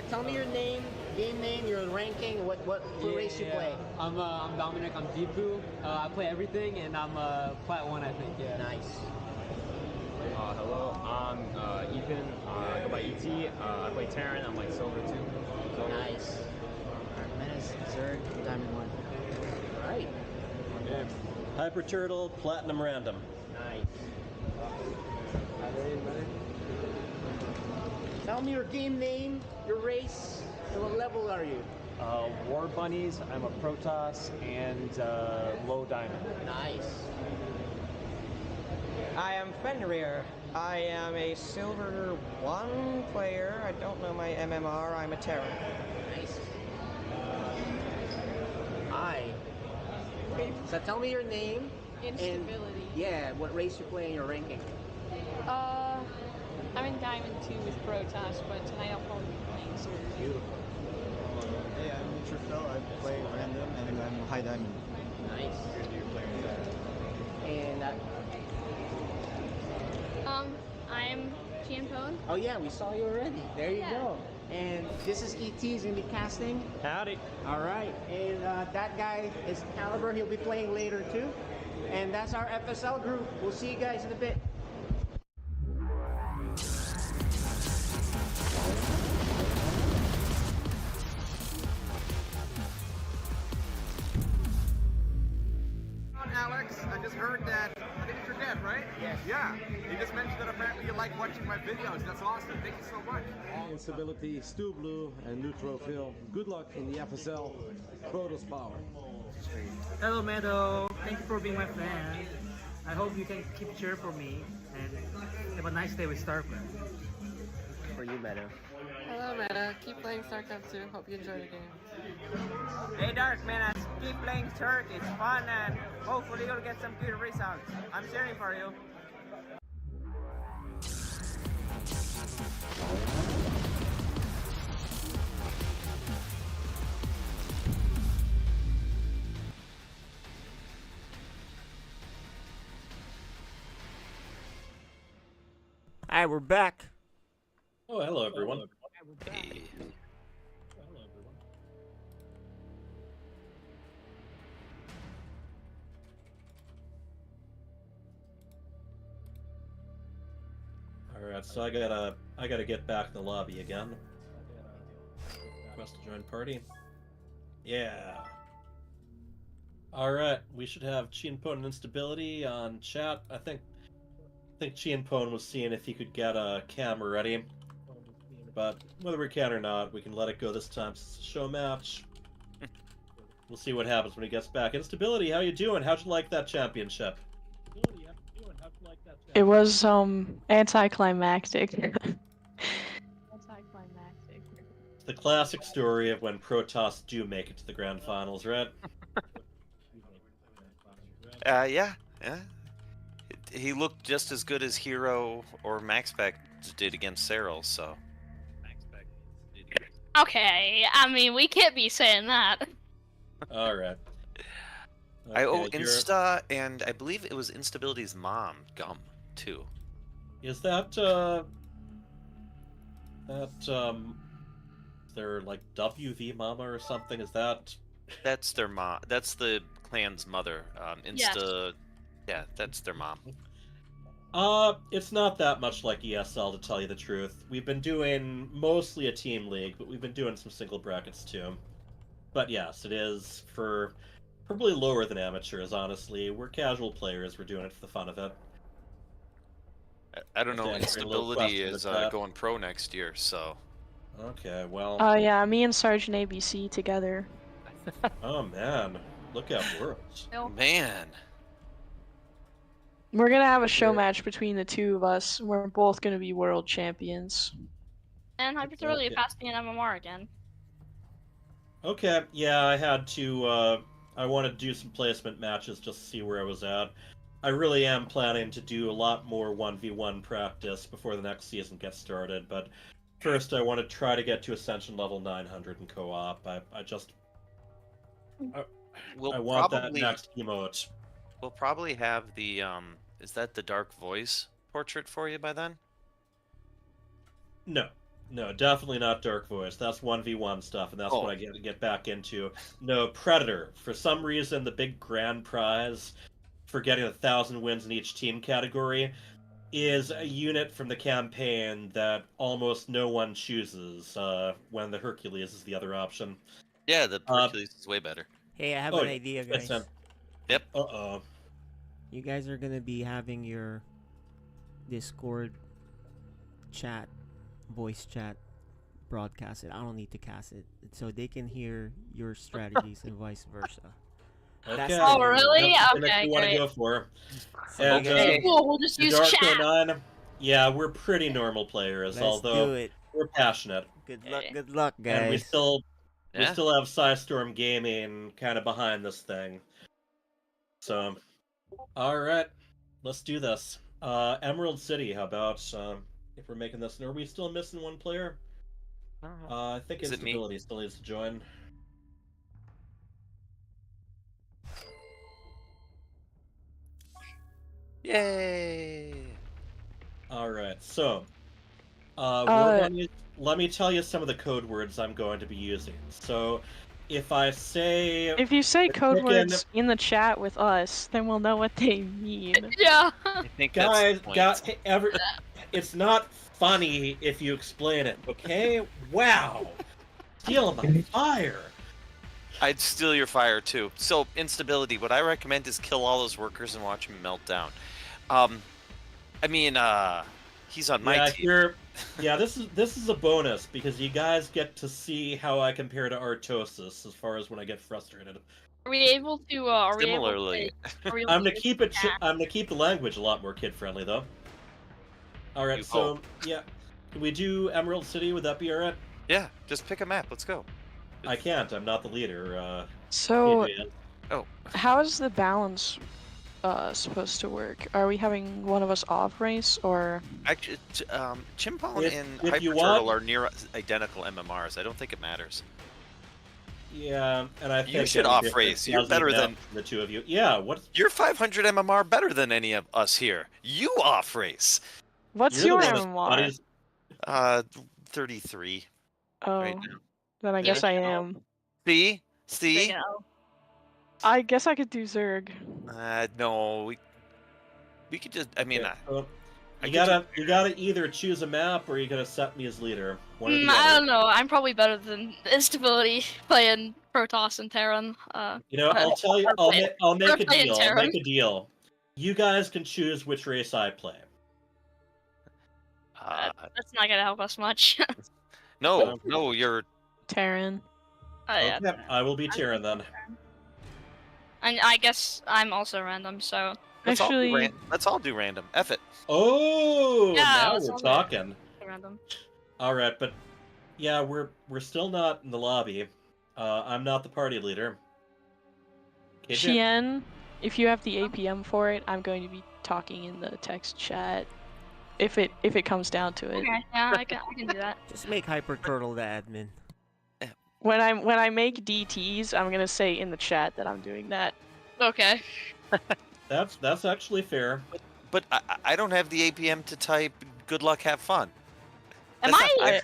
Tell me your name, game name, your ranking, what race you play. I'm Dominic. I'm Deepu. I play everything, and I'm Plat 1, I think. Yeah. Nice. Hello, I'm Ethan. I go by ET. I play Terran. I'm like Silver 2. So, Nice. DarkMenace, Zerg, Diamond 1. Right. Hyper Turtle, Platinum Random. Nice. Tell me your game name, your race, and what level are you? War Bunnies. I'm a Protoss and low diamond. Nice. I am Fenrir. I am a Silver 1 player. I don't know my MMR. I'm a Terran. Nice. Hi. So tell me your name. Instability. And, yeah, what race you play and your ranking. I'm in Diamond 2 with Protoss, but tonight I'll probably be playing Zerg. Beautiful. Hey, I'm Neutrophil. I play random, and I'm High Diamond. Nice. And I'm Tianpong. oh yeah, we saw you already. There you Yeah. go. And this is ET. He's gonna be casting. Howdy. All right. And that guy is Caliber. He'll be playing later too. And that's our FSL group. We'll see you guys in a bit. Alex, I just heard that, I think it's your dad, right? Yes. Yeah, he just mentioned that apparently you like watching my videos. That's awesome. Thank you so much. Instability, Stu Blue, and Neutrophil. Good luck in the FSL. Protoss Power. Hello, Meadow. Thank you for being my fan. I hope you can keep cheer for me and have a nice day with StarCraft. For you, Meadow. Hello, Meta. Keep playing StarCraft 2. Hope you enjoy the game. Hey, DarkMenace. Keep playing Turk. It's fun and hopefully you'll get some good results. I'm cheering for you. All right, we're back. Oh, hello everyone. Hey. Hello everyone. All right, so I gotta get back in the lobby again. Request to join party. Yeah. All right, we should have Chienpone and Instability on chat. I think Chienpone was seeing if he could get a camera ready, but whether we can or not, we can let it go this time. Since it's a show match. We'll see what happens when he gets back. Instability, how you doing? How'd you like that championship? It was anticlimactic. Anticlimactic. It's the classic story of when Protoss do make it to the grand finals, right? Yeah. He looked just as good as Hero or MaxPac did against Cyril, so. Okay, I mean, we can't be saying that. Alright. I owe Insta, and I believe it was Instability's mom, Gum, too. Is that, their, like, WV mama or something? Is that... That's their mom. That's the clan's mother. Insta... Yes. Yeah, that's their mom. It's not that much like ESL, to tell you the truth. We've been doing mostly a team league, but we've been doing some single brackets, too. But yes, it is for... probably lower than amateurs, honestly. We're casual players, we're doing it for the fun of it. I don't know, Instability is going pro next year, so... Okay, well... Yeah, me and Sergeant ABC together. Oh man, look at Worlds. Man! We're gonna have a show match between the two of us. We're both gonna be world champions. And hyperthermally passed me an MMR again. Okay, yeah, I had to, I wanted to do some placement matches just to see where I was at. I really am planning to do a lot more 1v1 practice before the next season gets started, but first I want to try to get to Ascension level 900 in co-op. I want that next emote. We'll probably have the, is that the Dark Voice portrait for you by then? No, definitely not Dark Voice. That's 1v1 stuff, and that's what I get back into. No, Predator. For some reason, the big grand prize for getting 1,000 wins in each team category is a unit from the campaign that almost no one chooses when the Hercules is the other option. Yeah, the Hercules is way better. Hey, I have an idea, guys. Yep. Uh-oh. You guys are gonna be having your Discord chat, voice chat, broadcast it. I don't need to cast it, so they can hear your strategies and vice versa. Okay. Oh, really? That's Okay, you want to great. go for. And, Okay, cool. We'll just use Dark chat. 09, yeah, we're pretty normal players, Let's although do it. we're passionate. Good luck, guys. And we still have Psystorm Gaming kind of behind this thing. So, all right, let's do this. Emerald City, how about if we're making this? Are we still missing one player? I think Instability still needs to join. Yay! All right, so let me tell you some of the code words I'm going to be using. So, if you say code words in the chat with us, then we'll know what they mean. Yeah. I think guys, it's not funny if you explain it, okay? Wow, stealing my fire. I'd steal your fire too. So, Instability, what I recommend is kill all those workers and watch them melt down. I mean, he's on my team. Yeah, this is a bonus because you guys get to see how I compare to Artosis as far as when I get frustrated. Are we able to? Similarly, I'm gonna keep it. I'm gonna keep the language a lot more kid friendly though. All right, so yeah, can we do Emerald City? Would that be alright? Yeah, just pick a map. Let's go. I can't. I'm not the leader. So, oh, how is the balance supposed to work? Are we having one of us off race, or? Actually, Chimpone and if you Hyperturtle want- are near identical MMRs. I don't think it matters. Yeah, and I think You should off race. You're better than the two of you. Yeah, what? You're 500 MMR better than any of us here. You off race. What's your MMR? 33. Oh, right now. then I guess I am. See? I guess I could do Zerg. No, we could just. I mean, You gotta either choose a map or you gotta set me as leader. One or the I other. don't know. I'm probably better than Instability playing Protoss and Terran. You know, I'll tell you. I'll make a playing deal. I'll Terran. make a deal. You guys can choose which race I play. That's not gonna help us much. no, you're Terran. Yeah. Okay, I will be Tyrion then. And I guess I'm also random, so. Let's Actually, all do random. F it. Oh, Yeah, now let's we're all do talking. Random. All right, but yeah, we're still not in the lobby. I'm not the party leader. KJ? Chien, if you have the APM for it, I'm going to be talking in the text chat. If it comes down to it. Okay, yeah, I can do that. Just make Hyper Turtle the admin. When I make DTs, I'm gonna say in the chat that I'm doing that. Okay. That's actually fair. But I don't have the APM to type. Good luck, have fun. I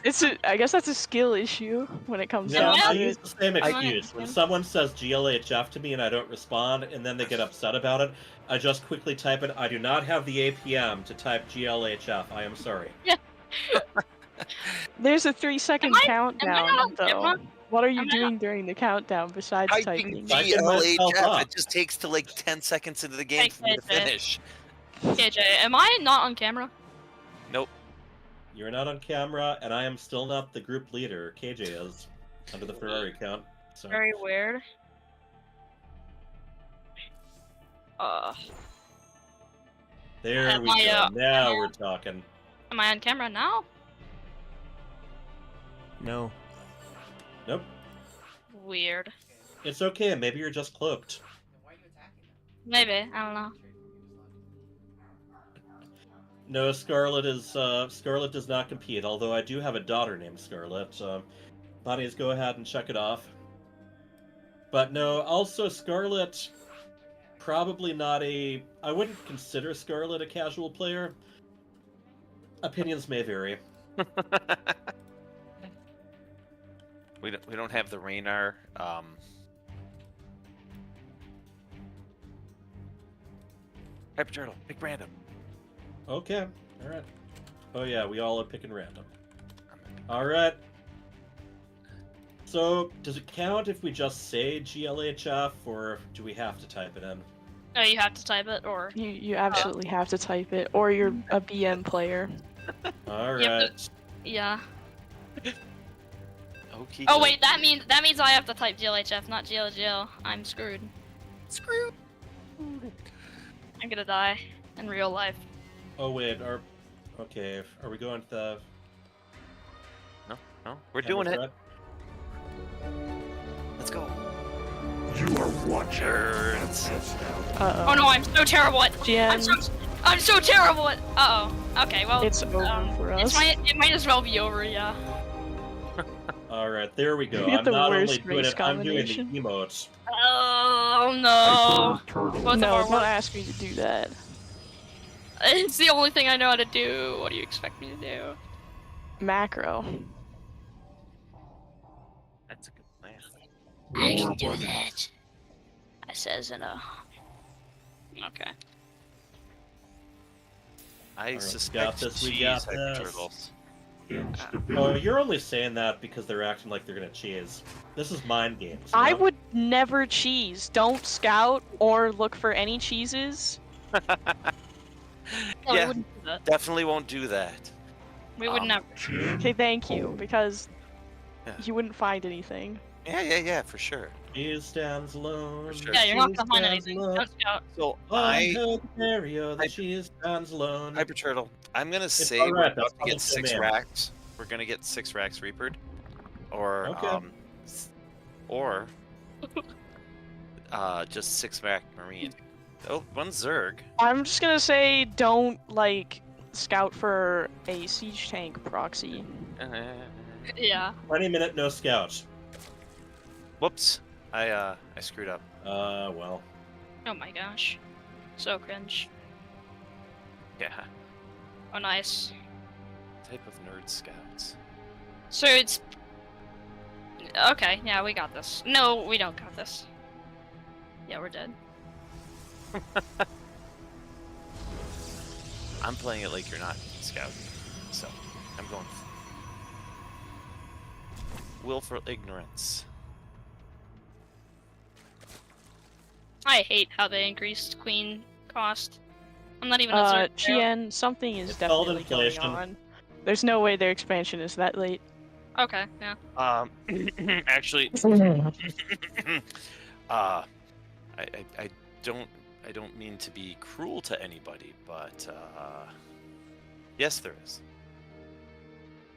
guess that's a skill issue when it comes No, down I to use it. the same excuse. When someone says GLHF to me and I don't respond, and then they get upset about it, I just quickly type it. I do not have the APM to type GLHF. I am sorry. Yeah. There's a 3-second countdown, though. camera? What are you doing during the countdown besides typing? GLHF. It just takes to like 10 seconds into the game for me to finish. KJ, am I not on camera? Nope. You're not on camera, and I am still not the group leader. KJ is, under the Ferrari count. So. Very weird. There we Am I, go. Now we're talking. Am I on camera now? No. Nope. Weird. It's okay. Maybe you're just cloaked. Maybe, I don't know. No, Scarlet does not compete. Although I do have a daughter named Scarlet. Bonnies, go ahead and check it off. But no, also Scarlet, probably not a. I wouldn't consider Scarlet a casual player. Opinions may vary. We don't have the Raynar. Hyper Turtle, pick random. Okay, all right. Oh yeah, we all are picking random. All right. So, does it count if we just say GLHF, or do we have to type it in? Oh, you have to type it, or You absolutely have to type it, or you're a BM player. All right. You have to- yeah. Okay. Oh wait, that means I have to type GLHF, not GLGL. I'm screwed. Screwed. I'm gonna die in real life. Oh wait, okay, are we going to the? No, we're doing it. threat? Let's go. You are watchers. Oh no, I'm so terrible at. I'm so terrible at. Okay, well. It's over for us. It might as well be over, yeah. All right, there we go. You get I'm the not only worst doing race it, I'm doing the combination. emotes. Oh no. Both of No, our don't work. ask me to do that. It's the only thing I know how to do. What do you expect me to do? Macro. That's a good plan. I can do that. I says in a. Okay. I got suspect this, we cheese, got Hyper this. Turtle. Oh, you're only saying that because they're acting like they're gonna cheese. This is mind games. I you know? would never cheese. Don't scout or look for any cheeses. No, we Yeah, wouldn't do that. definitely won't do that. We would never. Okay, thank you, because Yeah. you wouldn't find anything. Yeah, for sure. Cheese stands alone. sure. Yeah, you're not cheese gonna find stands anything. alone. Don't scout. So I heard the stereo, the cheese stands alone. Hyper Turtle, I'm gonna say all we're right, about that's to get all 6 man. racks. We're gonna get 6 racks Reapered, or Okay. or just 6 rack Marine. Oh, 1 Zerg. I'm just gonna say don't, like, scout for a siege tank proxy. Yeah. 20-minute no scout. Whoops, I screwed up. Well. Oh my gosh. So cringe. Yeah. Oh nice. Type of nerd scouts. So it's. Okay, yeah, we got this. No, we don't got this. Yeah, we're dead. I'm playing it like you're not scouting, so I'm going. Willful ignorance. I hate how they increased queen cost. I'm not even a Zerg. Chien, something is It's called definitely going inflation. on. There's no way their expansion is that late. Okay, yeah. Actually, I don't mean to be cruel to anybody, but yes, there is.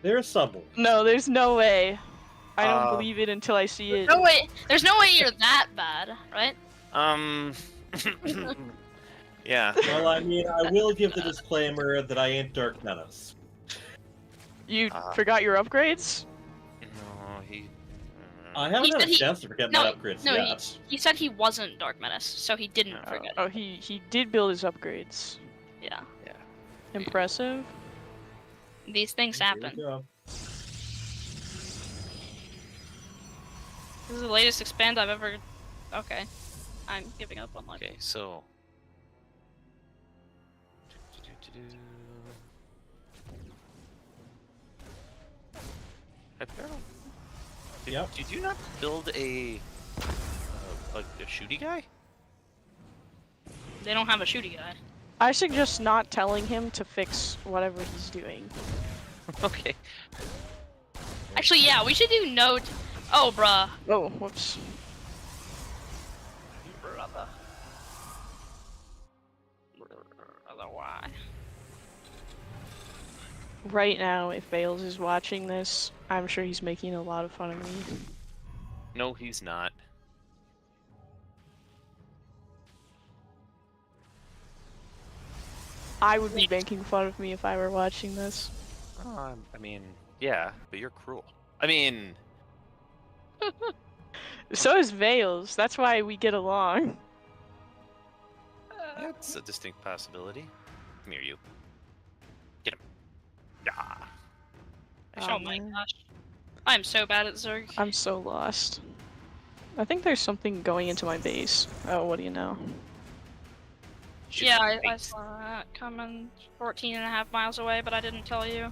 There's someone. No, there's no way. I don't Um, believe it until I see it. No way. There's no way you're that bad, right? Yeah. Well, I mean, I will give the disclaimer that I ain't DarkMenace. You forgot your upgrades? No, he. I haven't had a said chance to forget no, my upgrades no, yet. he said he wasn't DarkMenace, so he didn't forget. Oh, he did build his upgrades. Yeah. Yeah. Impressive. These things happen. Go. This is the latest expand I've ever. Okay, I'm giving up on life. Okay, so. Did you not build a shooty guy? They don't have a shooty guy. I suggest not telling him to fix whatever he's doing. Okay. Actually, yeah, we should do note. Oh, bruh. Oh, whoops. Brother. Why? Right now, if Bales is watching this, I'm sure he's making a lot of fun of me. No, he's not. I would be making fun of me if I were watching this. I mean, yeah, but you're cruel. I mean... So is Vales. That's why we get along. That's a distinct possibility. Come here, you. Get him. Ah. Oh my gosh. I'm so bad at Zerg. I'm so lost. I think there's something going into my base. Oh, what do you know? Yeah, I saw that coming 14.5 miles away, but I didn't tell you.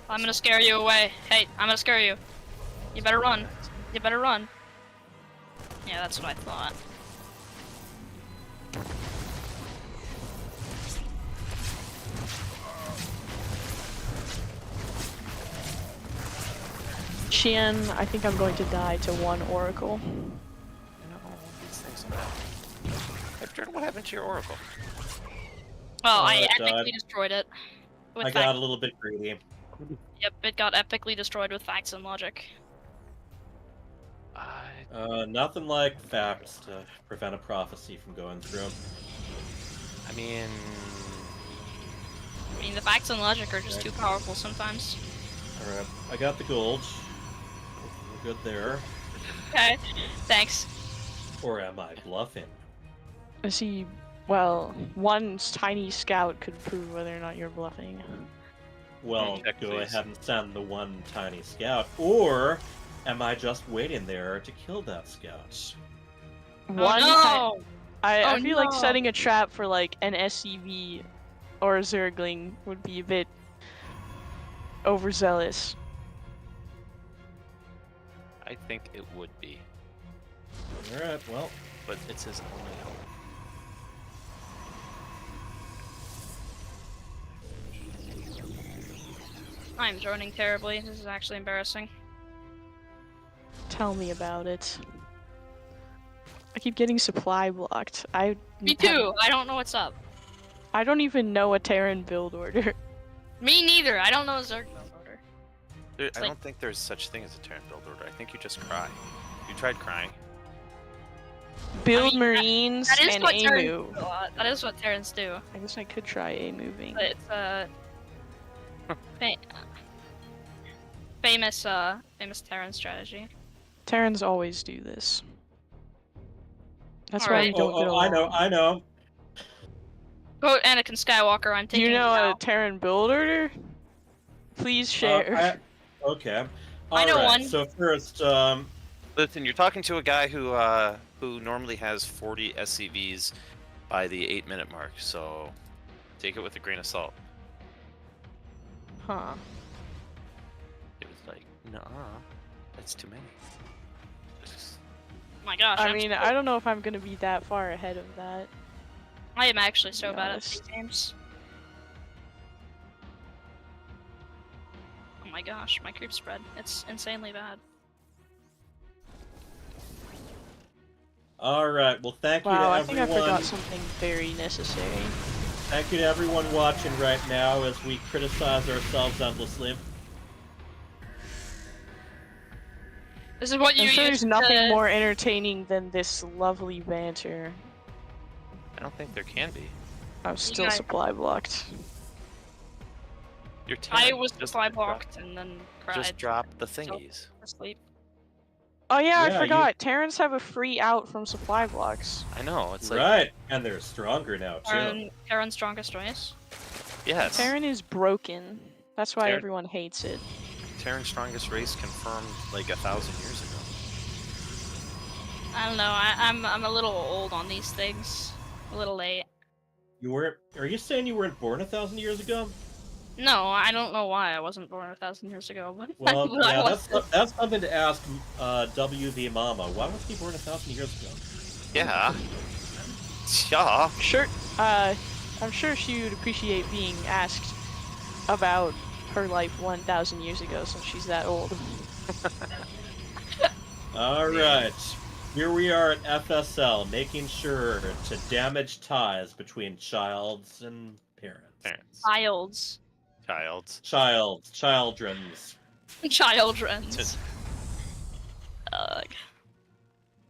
I'm gonna scare you away. Hey, I'm gonna scare you. You better run. You better run. Yeah, that's what I thought. Xian, I think I'm going to die to one Oracle. These things are bad. After what happened to your Oracle? Well, I it died. epically destroyed it. With I got a little bit greedy. Yep, it got epically destroyed with facts and logic. Nothing like facts to prevent a prophecy from going through. I mean, the facts and logic are just too powerful sometimes. Alright, I got the gold. We're good there. Okay, thanks. Or am I bluffing? See, well, one tiny scout could prove whether or not you're bluffing. Well, go ahead and send the one tiny scout, or am I just waiting there to kill that scout? One no! I feel like setting a trap for like an SCV or a Zergling would be a bit overzealous. I think it would be. Alright, well. But it's his only hope. I'm droning terribly. This is actually embarrassing. Tell me about it. I keep getting supply blocked. Me too. I don't know what's up. I don't even know a Terran build order. Me neither. I don't know a Zerg build order. I don't think there's such thing as a Terran build order. I think you just cry. You tried crying. Build Marines that is and what A Terrans move. do a lot. That is what Terrans do. I guess I could try A moving. But it's famous Terran strategy. Terrans always do this. That's why Alright. we don't get along. I know. Quote Anakin Skywalker, I'm Do taking you know it a out. Terran build order? Please share. Okay. I know Alright, one. so first, Listen, you're talking to a guy who normally has 40 SCVs by the 8-minute mark, so take it with a grain of salt. Huh. It was like, nah, that's too many. Oh my gosh. I mean, I don't know if I'm gonna be that far ahead of that. I am actually so be bad at honest. these games. Oh my gosh, my creep spread. It's insanely bad. Alright, well thank you to Wow, I everyone. think I forgot something very necessary. Thank you to everyone watching right now as we criticize ourselves endlessly. This is what you I'm sure use there's nothing to- more entertaining than this lovely banter. I don't think there can be. I'm still guys- supply blocked. You're I 10. was Just supply drop- blocked and then cried. Just drop the thingies. Asleep. Oh yeah, I Yeah, forgot. Terrans have a free out from supply blocks. I know, it's like... Right, and they're stronger now too. Karen's strongest choice. Yes. Terran is broken. That's why Terran- everyone hates it. Terran's strongest race confirmed like 1,000 years ago. I don't know. I'm a little old on these things. A little late. You weren't? Are you saying you weren't born 1,000 years ago? No, I don't know why I wasn't born 1,000 years ago. But Well, but I yeah, was. that's something to ask WV Mama. Why was he born 1,000 years ago? Yeah. Yeah. Sure. I'm sure she would appreciate being asked about her life 1,000 years ago, since she's that old. All right, here we are at FSL, making sure to damage ties between childs and parents. Childs. Childrens. Childrens. Ugh.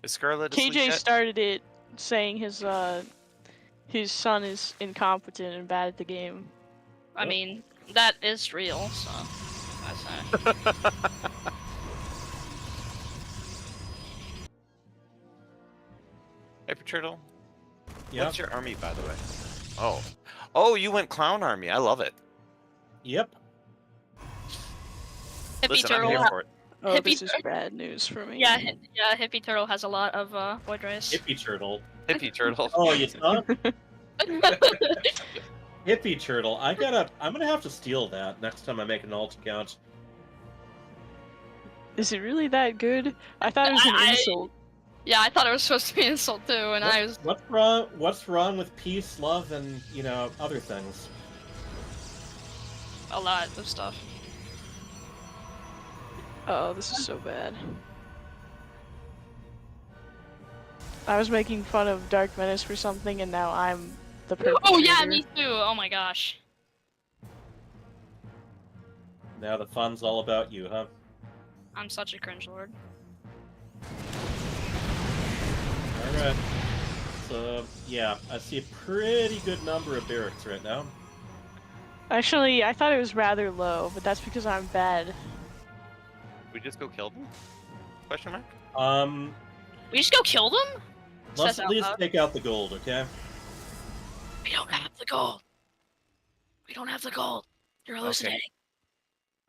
Is Scarlet asleep KJ yet? started it saying his son is incompetent and bad at the game. I mean, that is real, so. That's Hyper Turtle? Yep. What's your army, by the way? Oh. Oh, you went Clown Army. I love it. Yep. Hippie Listen, I'm Turtle. here for it. Oh, Hippie this is Tur- bad news for me. Yeah, yeah. Hippie Turtle has a lot of void rays. Hippie Turtle. Hippie Turtle. Oh, you saw? Hippie Turtle. I'm gonna have to steal that next time I make an alt account. Is it really that good? I thought it was an insult. Yeah, I thought it was supposed to be an insult too, and I was. What's wrong with peace, love, and other things? A lot of stuff. Oh, this is so bad. I was making fun of DarkMenace for something, and now I'm the perpetrator. Oh yeah, me too. Oh my gosh. Now the fun's all about you, huh? I'm such a cringe lord. Alright. So, yeah, I see a pretty good number of barracks right now. Actually, I thought it was rather low, but that's because I'm bad. We just go kill them? Question mark? We just go kill them? Let's Says at out least loud. take out the gold, okay? We don't have the gold. We don't have the gold. You're hallucinating.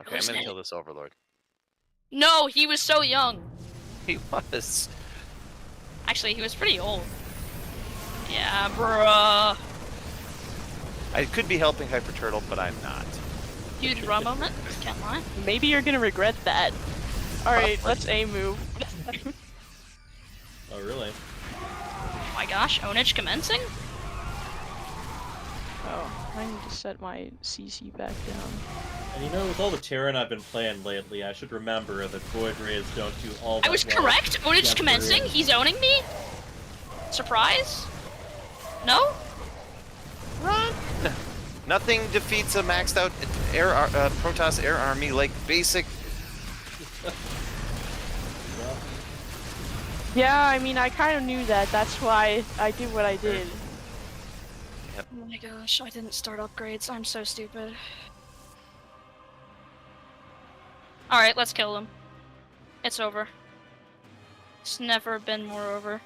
Okay, I'm gonna kill this Overlord. No, he was so young. He was. Actually, he was pretty old. Yeah, bruh. I could be helping Hyper Turtle, but I'm not. Huge run moment. Can't lie. Maybe you're gonna regret that. Alright, let's A move. Oh, really? Oh my gosh, ownage commencing? Oh, I need to set my CC back down. And with all the Terran I've been playing lately, I should remember that Void Rays don't do all that I was well correct. Ownage against commencing. Marines. He's owning me. Surprise? No? Run! Nothing defeats a maxed out Protoss air army like basic. Yeah, I mean, I kind of knew that. That's why I did what I did. Oh my gosh, I didn't start upgrades. I'm so stupid. Alright, let's kill him. It's over. It's never been more over.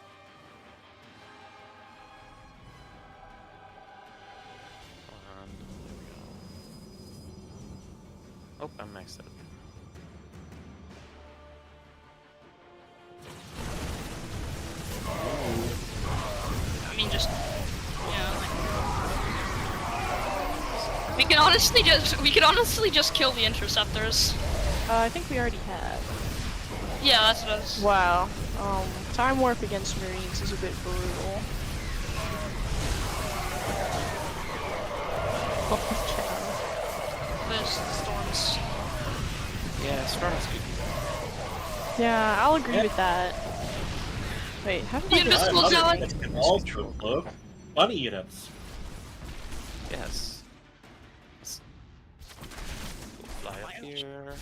Oh, I'm maxed out. I mean, just we can honestly just kill the interceptors. I think we already have. Yeah, that's what I was. Wow. Time warp against Marines is a bit brutal. There's storms. Yeah, Storm's goofy. Yeah, I'll agree with that. Wait, how did The I get invisible zealot. It can also cloak bunny units. Yes. We'll fly up here.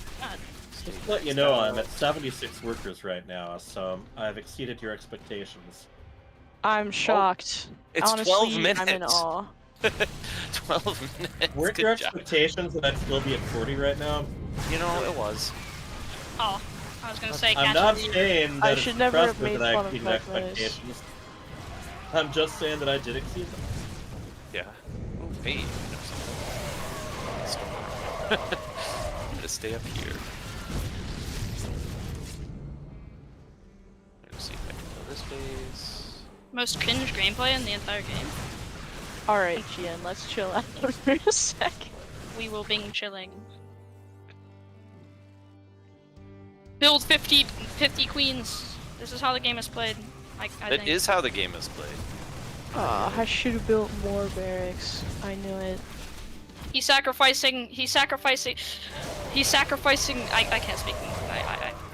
Just to let you know, I'm at 76 workers right now, so I've exceeded your expectations. I'm shocked. It's Honestly, 12 minutes. I'm in awe. 12 minutes. Weren't Good your job. expectations that I'd still be at 40 right now? You know, it was. Oh, I was gonna say. I'm catch not you. saying that I it's should never have impressive made that I fun of exceeded my expectations. I'm just saying that I did exceed them. Yeah. Oh, hey. I'm gonna stay up here. Let's see if I can kill this base. Most cringe gameplay in the entire game. Alright, GN, let's chill out for a sec. We will be chilling. Build 50 queens. This is how the game is played. I That think. is how the game is played. Aw, I should have built more barracks. I knew it. He's sacrificing. I can't speak.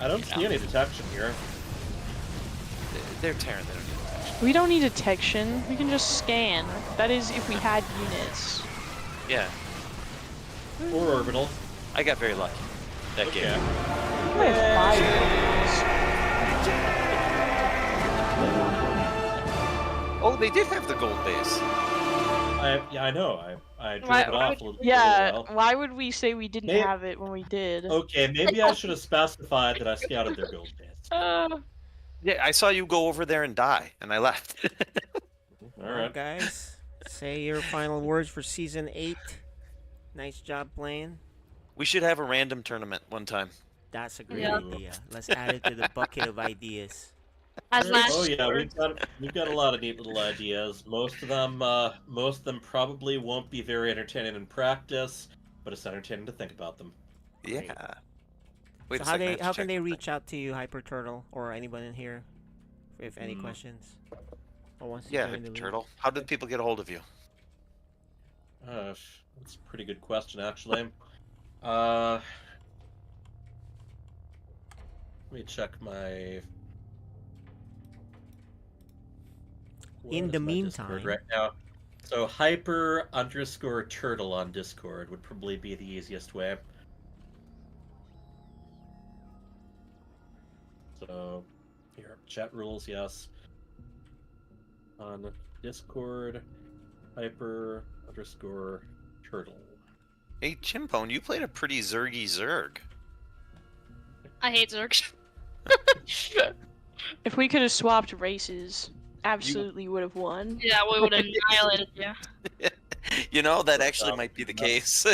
I don't see any detection here. They're Terran, they don't need detection. We don't need detection. We can just scan. That is, if we had units. Yeah. Or orbital. I got very lucky that game. I have 5 units. Oh, they did have the gold base. Yeah, I know. I drove Why- it off a little Yeah, while. why would we say we didn't Maybe- have it when we did? Okay, maybe I should have specified that I scouted their gold base. Yeah, I saw you go over there and die, and I left. Alright. Guys, say your final words for Season 8. Nice job playing. We should have a random tournament one time. That's a great Yeah. idea. Let's add it to the bucket of ideas. As last Oh yeah, word. we've got a lot of neat little ideas. Most of them probably won't be very entertaining in practice, but it's entertaining to think about them. Yeah. Wait So a how second, I have to how check can they the thing. reach out to you, Hyper Turtle, or anyone in here, if any questions? Or wants to Yeah, join the Hyper league? Turtle. How did people get a hold of you? That's a pretty good question, actually. Let me check my. In What the is my Discord meantime- right now. So hyper_turtle on Discord would probably be the easiest way. So here, chat rules, yes. On Discord, hyper_turtle. Hey, Chimpone, you played a pretty zergy zerg. I hate Zergs. If we could have swapped races, absolutely would have won. Yeah, we would have annihilated you. You know, that actually might be the case.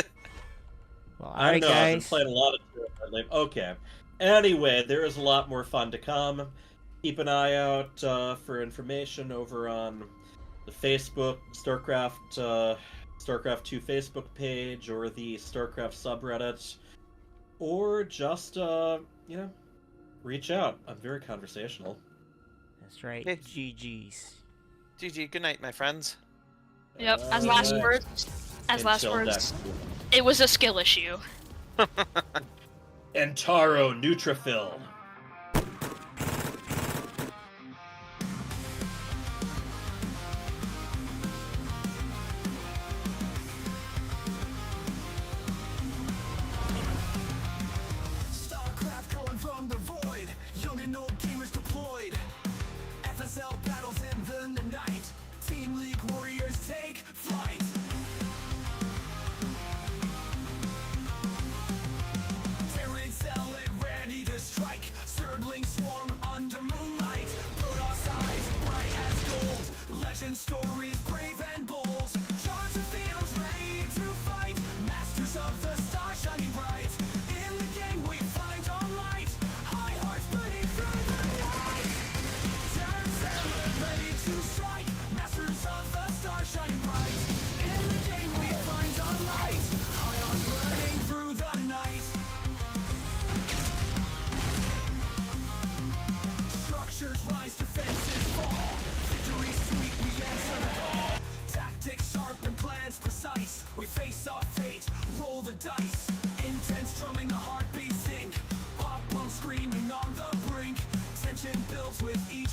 Well, I alright, know, I've been guys. playing a lot of Turtle. Okay. Anyway, there is a lot more fun to come. Keep an eye out for information over on the Facebook StarCraft 2 Facebook page or the StarCraft subreddit, or just reach out. I'm very conversational. That's right. Hey. GG's. GG, good night, my friends. Yep. As last words. As last Until words. next- It was a skill issue. Entaro Neutrophil. StarCraft calling from the void. Young and old gamers deployed. FSL battles in the night. Team League warriors take flight. Terran cell and ready to strike.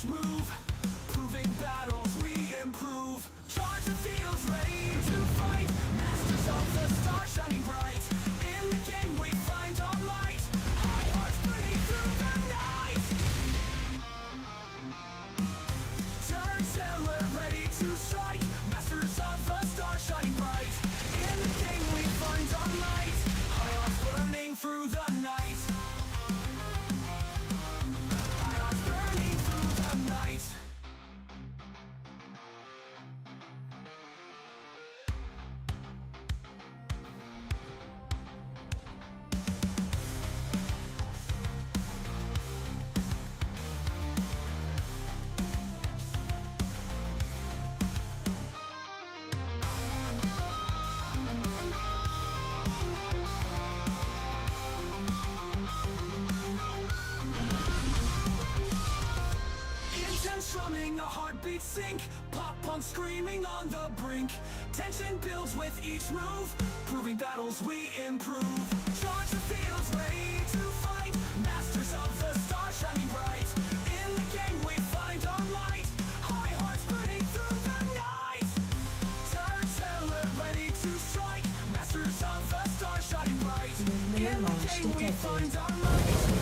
each move, proving battles we improve. Charge the fields ready to fight, masters of the stars shining bright. In the game we find our light, high hearts burning through the night. Turn sailor ready to strike, masters of the stars shining bright. In the game we find our light, high hearts burning through the night. High hearts burning through the night. Intense strumming, a heartbeat sink, pop punk screaming on the brink. Tension builds with each move, proving battles we improve. Charge the fields ready to fight, masters of the stars shining bright. In the game we find our light, high hearts burning through the night. Turn sailor ready to strike, masters of the stars shining bright. In the game we find our light.